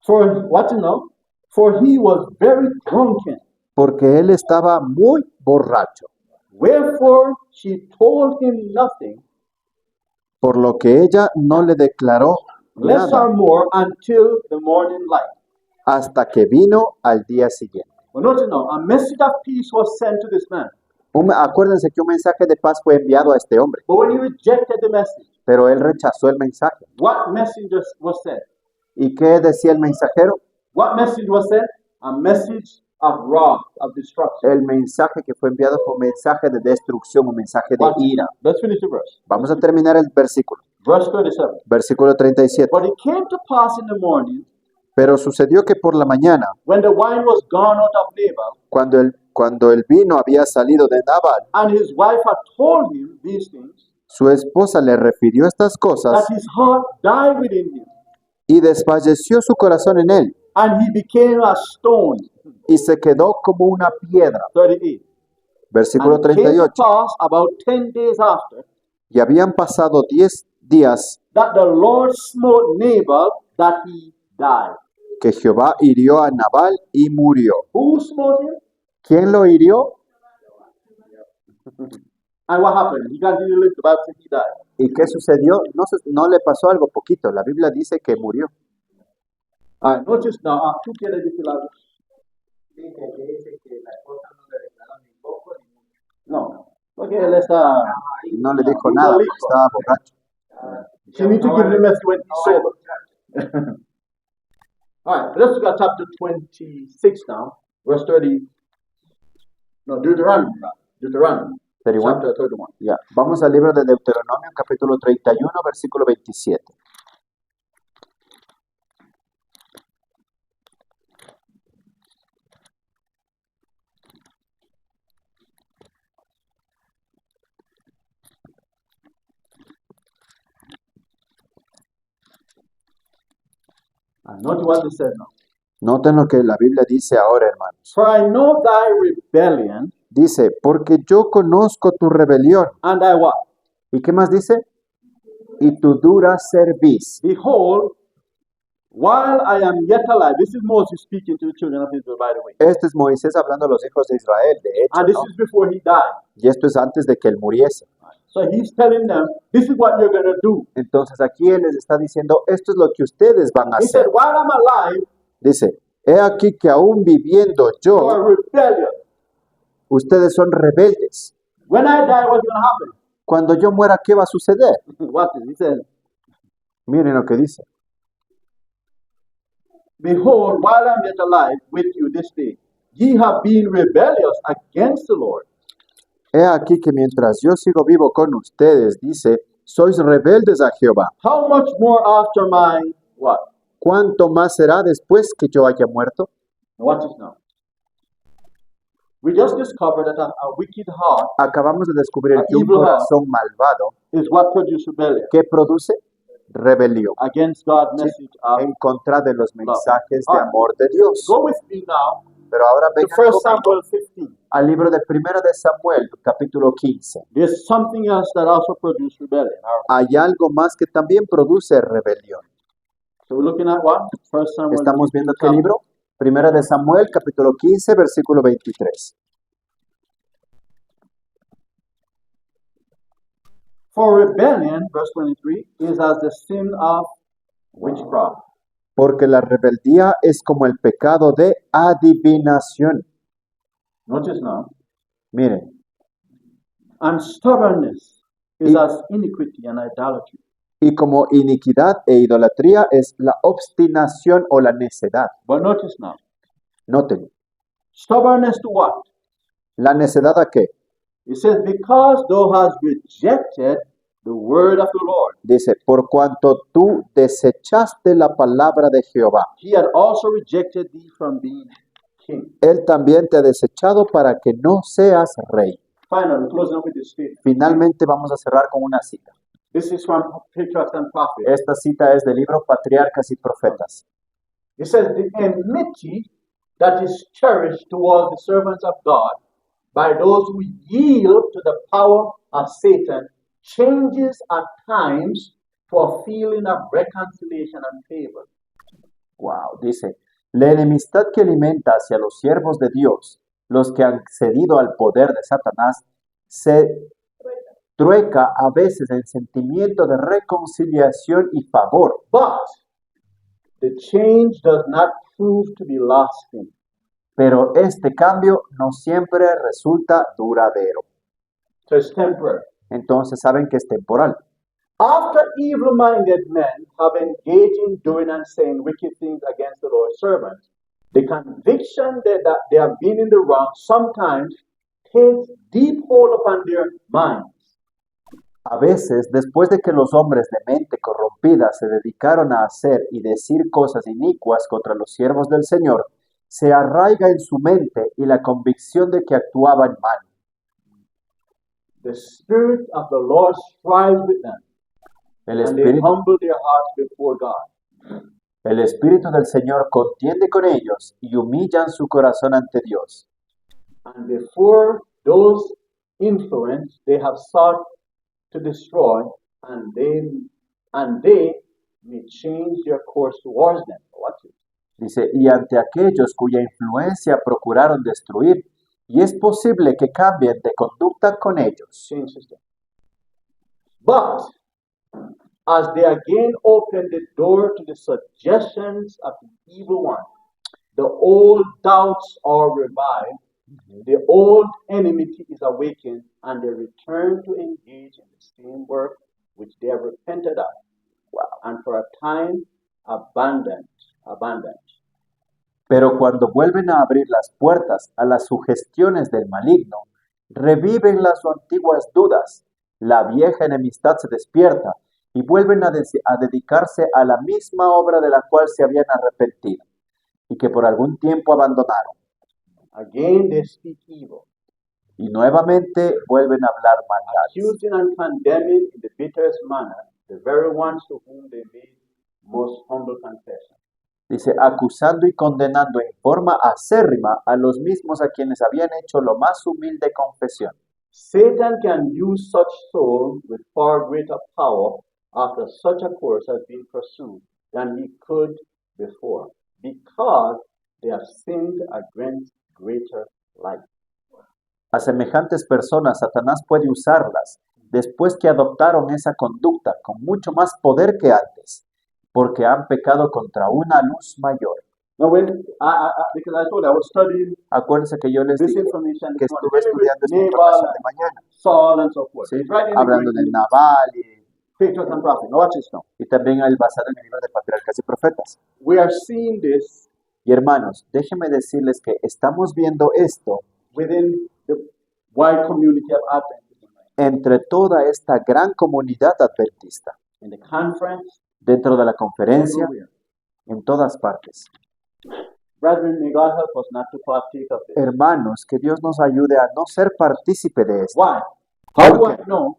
Watch it now. For he was very drunken. porque él estaba muy borracho, Wherefore she told him nothing, por lo que ella no le declaró less nada or more, until the morning light. hasta que vino al día siguiente. But notice now, a message of peace was sent to this man. Acuérdense que un mensaje de paz fue enviado a este hombre, But when he rejected the message, pero él rechazó el mensaje. what message was sent? ¿Y qué decía el mensajero? What message was sent? A message of wrath, of destruction. El mensaje que fue enviado fue un mensaje de destrucción, un mensaje de Watch. ira. Let's finish the verse. Vamos a terminar el versículo. Verse 37. Versículo 37. But it came to pass in the morning, Pero sucedió que por la mañana, when the wine was gone out of Nabal, cuando el vino había salido de Nabal, and his wife had told him these things, su esposa le refirió estas cosas that his heart died within him, y desfalleció su corazón en él and he became a stone. y se quedó como una piedra. 38. Versículo And it came to 38. pass about 10 days after, Y habían pasado 10 días that the Lord smote Nabal, that he died. que Jehová hirió a Nabal y murió. Who smote him? ¿Quién lo hirió? And what happened? He continued to live. The Bible says he died. ¿Y qué sucedió? No le pasó algo poquito. La Biblia dice que murió. All right, notice now, ¿tú quieres decir algo? Dice que la esposa no le declaró ni poco ni mucho. No, porque él está. No le dijo nada, porque estaba borracho. She needs to give him a message when he's sober. All right, let's look at chapter 26 now, verse 30. No, Deuteronomy. Deuteronomy. 31. Chapter 31. Ya, vamos al libro de Deuteronomio, capítulo 31, versículo 27. And note what he said now. Noten lo que la Biblia dice ahora, hermanos. For I know thy rebellion, Dice, porque yo conozco tu rebelión. and thy what? ¿Y qué más dice? Y tu dura cerviz. Behold, while I am yet alive, this is Moses speaking to the children of Israel, by the way. Este es Moisés hablando a los hijos de Israel, de hecho, And this ¿no? is before he died. Y esto es antes de que él muriese. So he's telling them, this is what you're going to do. Entonces aquí él les está diciendo, esto es lo que ustedes van a He said, hacer. while I'm alive, Dice, he aquí que aún viviendo you yo, are rebellious. ustedes son rebeldes. When I die, what's going to happen? Cuando yo muera, ¿qué va a suceder? Watch this. He says, Miren lo que dice. behold, while I'm yet alive with you this day, ye have been rebellious against the Lord. He aquí que mientras yo sigo vivo con ustedes, dice, sois rebeldes a Jehová. How much more after my what? ¿Cuánto más será después que yo haya muerto? Now watch this now. We just discovered that a wicked heart Acabamos de descubrir A que un evil heart. corazón malvado, is what produces rebellion ¿qué produce? Rebelión. against God's message of En contra de los mensajes de Ah. amor de Dios. Go with me now Pero ahora to vengan 1 conmigo Samuel 15. al libro de 1 de Samuel, capítulo 15. There's something else that also produces rebellion. All right. Hay algo más que también produce rebelión. So we're looking at what? 1 Samuel. Estamos viendo qué 15. libro. 1 de Samuel, capítulo 15, versículo 23. For rebellion, verse 23, is as the sin of witchcraft. Porque la rebeldía es como el pecado de adivinación. Notice now. Miren, And stubbornness is Y- as iniquity and idolatry. y como iniquidad e idolatría es la obstinación o la necedad. But notice now. Noten, Stubbornness to what? ¿la necedad a qué? It says, because thou hast rejected the word of the Lord. Dice, por cuanto tú desechaste la palabra de Jehová, He had also rejected thee from being king. Él también te ha desechado para que no seas rey. Finally, closing up with this statement. Finalmente vamos a cerrar con una cita. This is from Patriarchs and Prophets. Esta cita es del libro Patriarcas y Profetas. It says, the enmity that is cherished towards the servants of God by those who yield to the power of Satan changes at times to a feeling of reconciliation and favor. Wow, dice, la enemistad que alimenta hacia los siervos de Dios, los que han cedido al poder de Satanás, se trueca a veces en sentimiento de reconciliación y favor. But the change does not prove to be lasting. Pero este cambio no siempre resulta duradero. So it's temporary. Entonces saben que es temporal. After evil-minded men have engaged in doing and saying wicked things against the Lord's servants, the conviction that they have been in the wrong sometimes takes deep hold upon their minds. A veces, después de que los hombres de mente corrompida se dedicaron a hacer y decir cosas inicuas contra los siervos del Señor, se arraiga en su mente y la convicción de que actuaban mal. The Spirit of the Lord strives with them, El and they espíritu, humble their hearts before God. el Espíritu del Señor contiende con ellos y humillan su corazón ante Dios. And before those influence they have sought to destroy, and they may change their course towards them. Watch it. Dice, y ante aquellos cuya influencia procuraron destruir, y es posible que cambien de conducta con ellos. Change system. But as they again open the door to the suggestions of the evil one, the old doubts are revived, the old enmity is awakened, and they return to engage in the same work which they have repented of, and for a time abandoned. Pero cuando vuelven a abrir las puertas a las sugestiones del maligno, reviven las antiguas dudas, la vieja enemistad se despierta y vuelven a dedicarse a la misma obra de la cual se habían arrepentido y que por algún tiempo abandonaron. Again they speak evil, Y nuevamente vuelven a hablar maldades, accusing and condemning in the bitterest manner the very ones to whom they made most humble confession. dice, acusando y condenando en forma acérrima a los mismos a quienes habían hecho lo más humilde confesión. Satan can use such souls with far greater power after such a course has been pursued than he could before, because they have sinned against greater light. A semejantes personas Satanás puede usarlas después que adoptaron esa conducta con mucho más poder que antes, porque han pecado contra una luz mayor. Now, because I told you I was studying Acuérdense que yo les this dije information, que this one, estuve estudiando esta Nabal información and de mañana, Saul and so forth. ¿sí? Right in the Hablando Greek, de Nabal Patriarchs and Prophets. Now watch this now. y también el basado en el libro de Patriarcas y Profetas. We are seeing this Y hermanos, déjenme decirles que estamos viendo esto within the wide community of Adventists entre toda esta gran comunidad adventista, in the conference, dentro de la conferencia, everywhere. en todas partes. Brethren, may God help us not to partake of this. Hermanos, que Dios nos ayude a no ser partícipe de esto. Why? How do I Okay. know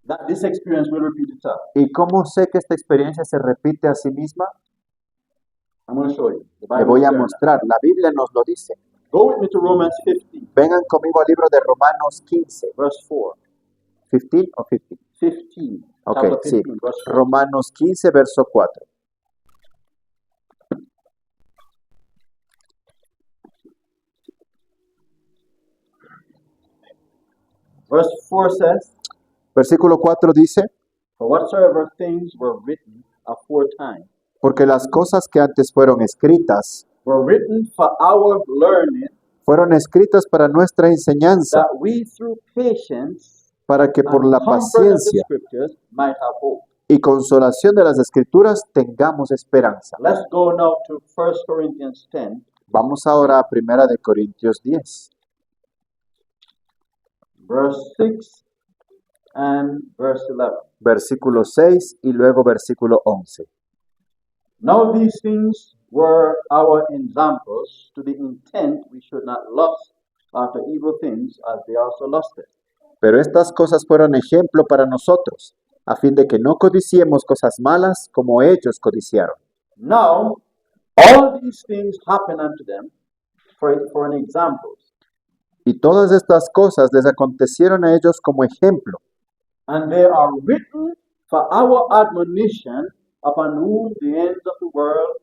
that this experience will repeat itself? ¿Y cómo sé que esta experiencia se repite a sí misma? I'm going to show you. The Le Bible voy is a clear now. mostrar. La Biblia nos lo dice. Go with me to Romans 15, Vengan conmigo al libro de Romanos 15. verse 4. 15 o 15. 15. Ok, Chapter sí. 15, verse 4. Romanos 15, verso 4. Verse 4 says, Versículo 4 dice, For whatsoever things were written aforetime porque las cosas que antes fueron escritas, were written for our learning, fueron escritas para nuestra enseñanza, that we through patience para que por and la comfort of the paciencia scriptures might have hope. y consolación de las Escrituras tengamos esperanza. Let's go now to 1 Corinthians 10, Vamos ahora a 1 de Corintios 10, verse 6 and verse 11. versículo 6 y luego versículo 11. Now these things were our examples, to the intent we should not lust after evil things as they also lusted. Pero estas cosas fueron ejemplo para nosotros, a fin de que no codiciemos cosas malas como ellos codiciaron. Now all these things happen unto them for an example, Y todas estas cosas les acontecieron a ellos como ejemplo, and they are written for our admonition, upon whom the ends of the world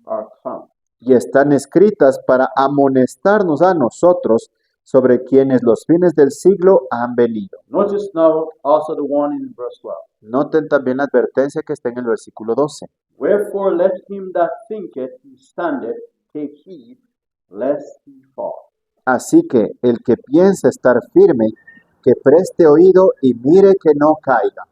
are come. y están escritas para amonestarnos a nosotros sobre quienes los fines del siglo han venido. Notice now also the warning in verse 12. Noten también la advertencia que está en el versículo 12. Wherefore let him that thinketh he standeth take heed lest he fall. Así que el que piensa estar firme, que preste oído y mire que no caiga.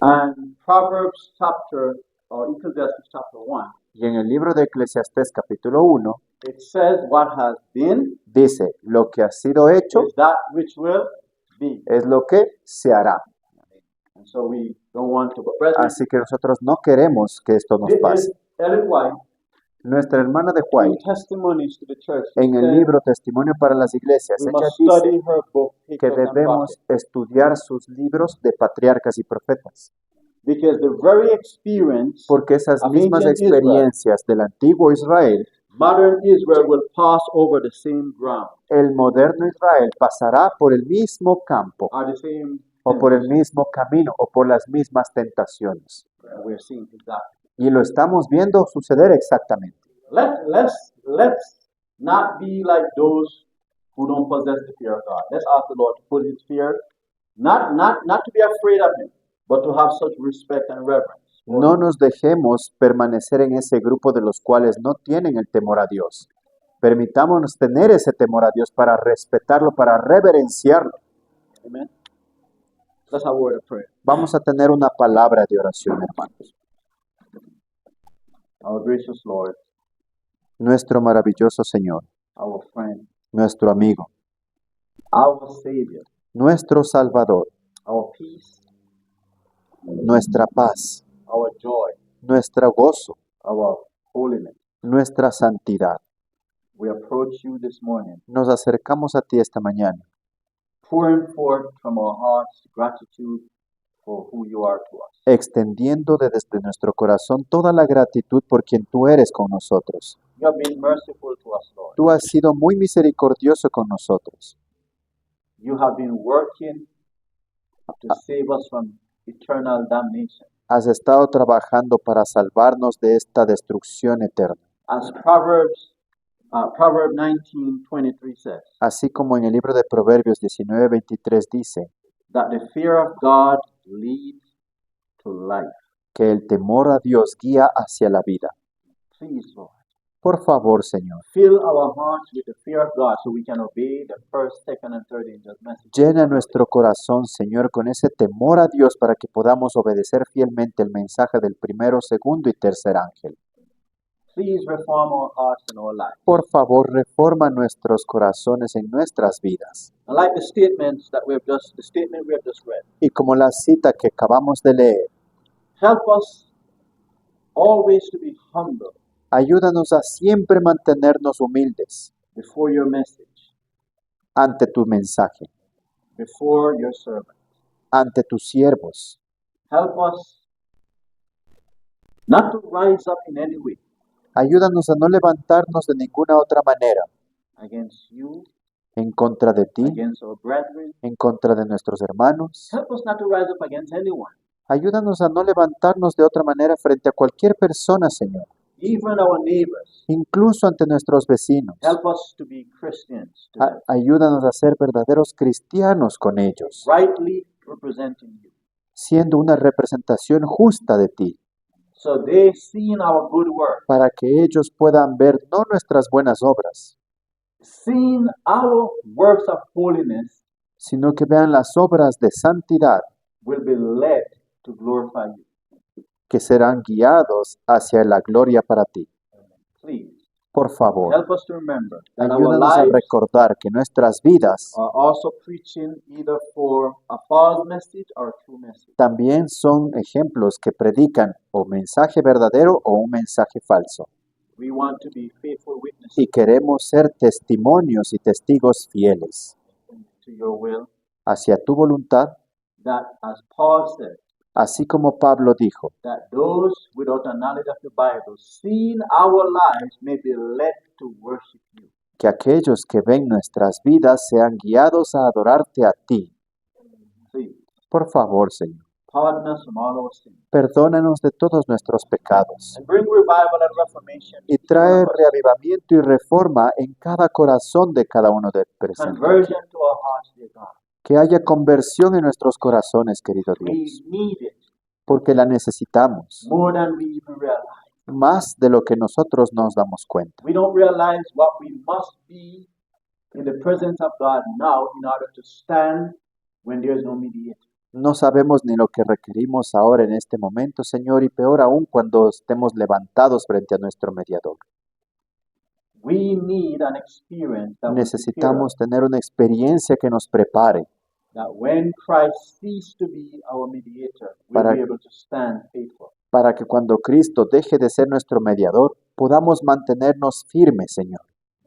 And Proverbs chapter, or Ecclesiastes chapter 1, Y en el libro de Eclesiastés capítulo 1 it says what has been dice, lo que ha sido hecho is that which will be. es lo que se hará. And so we don't want to. But brethren, Así que nosotros no queremos que esto nos this pase. is Ellen White Nuestra hermana de in White, Testimonies to the Church. en el says libro Testimonio para las Iglesias, we ella must dice study her book, que Patriarchs and debemos Prophets, estudiar sus libros de patriarcas y profetas, because the very experience porque esas of mismas ancient Israel, experiencias del antiguo Israel, modern Israel, will pass over the same ground, el moderno Israel pasará por el mismo campo, or the same. o por el mismo camino, o por las mismas tentaciones. We're seeing exactly. Y lo estamos viendo suceder exactamente. Let's not be like those who don't possess the fear of God. Let's ask the Lord to put His fear, not to be afraid of Him, but to have such respect and reverence. No nos dejemos permanecer en ese grupo de los cuales no tienen el temor a Dios. Permitámonos tener ese temor a Dios para respetarlo, para reverenciarlo. Amen. Let's have a word of prayer. Vamos a tener una palabra de oración, hermanos. Our gracious Lord, Nuestro maravilloso Señor, our friend, nuestro amigo, our Savior, nuestro Salvador, our peace, nuestra paz, our joy, nuestro gozo, our holiness. nuestra santidad. We approach you this morning, Nos acercamos a ti esta mañana, pouring forth from our hearts gratitude for who you are to us. extendiendo desde nuestro corazón toda la gratitud por quien tú eres con nosotros. You have been merciful to us, Lord. Tú has sido muy misericordioso con nosotros. You have been working to save us from eternal damnation. Has estado trabajando para salvarnos de esta destrucción eterna. As Proverb 19:23 says, Así como en el libro de Proverbios 19:23 dice that the fear of God leads to life. que el temor a Dios guía hacia la vida. Please, Lord, Por favor, Señor, fill our hearts with the fear of God so we can obey the first, second, and third angels' message. llena nuestro corazón, Señor, con ese temor a Dios para que podamos obedecer fielmente el mensaje del primero, segundo y tercer ángel. Please reform our hearts and our lives. Por favor, reforma nuestros corazones en nuestras vidas. And like the statement we have just read, Y como la cita que acabamos de leer, help us always to be humble ayúdanos a siempre mantenernos humildes before your message, ante tu mensaje, before your servant. ante tus siervos. Help us not to rise up in any way Ayúdanos a no levantarnos de ninguna otra manera against you, en contra de ti, against our brethren. en contra de nuestros hermanos. Help us not to rise up against anyone, Ayúdanos a no levantarnos de otra manera frente a cualquier persona, Señor, even our neighbors. incluso ante nuestros vecinos. Help us to be Christians, to them, Ayúdanos a ser verdaderos cristianos con ellos, rightly representing you. siendo una representación justa de ti, So they seeing our good work, para que ellos puedan ver no nuestras buenas obras, seeing our works of holiness, sino que vean las obras de santidad will be led to glorify you. que serán guiados hacia la gloria para ti. Please Por favor, Help us to remember that our ayúdanos a lives recordar que nuestras vidas are also preaching either for a false message or a true message. también son ejemplos que predican o mensaje verdadero o un mensaje falso. We want to be faithful witnesses Y queremos ser testimonios y testigos fieles to your will, hacia tu voluntad, that as Paul said, así como Pablo dijo, that those without a knowledge of the Bible, seeing our lives, may be led to worship you. que aquellos que ven nuestras vidas sean guiados a adorarte a ti. Please, Por favor, Señor, pardon us from all our sins. perdónanos de todos nuestros pecados And bring revival and reformation y to each one trae of us. reavivamiento y reforma en cada corazón de cada uno de presentes. Conversion to our hearts, dear God. Que haya conversión en nuestros corazones, querido We Dios, need it porque la necesitamos more than we even realize. más de lo que nosotros nos damos cuenta. We don't realize what we must be in the presence of God now in order to stand when there is no mediator. No sabemos ni lo que requerimos ahora en este momento, Señor, y peor aún cuando estemos levantados frente a nuestro mediador. We need an experience that will prepare us, Necesitamos tener una experiencia que nos prepare that when Christ ceased to be our mediator, we'll Para- be able to stand faithful. para que cuando Cristo deje de ser nuestro mediador, podamos mantenernos firmes, Señor,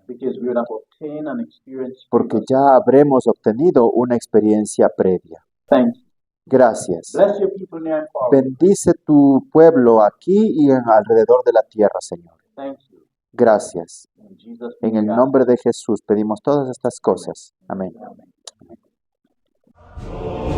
Because we would have obtained an experience. porque ya habremos obtenido una experiencia previa. Thanks. Gracias. Bless your people near and far. Bendice tu pueblo aquí y alrededor de la tierra, Señor. Thank you. Gracias. In Jesus' En name el we ask. nombre de Jesús pedimos todas estas cosas. Amén. Amen. Oh,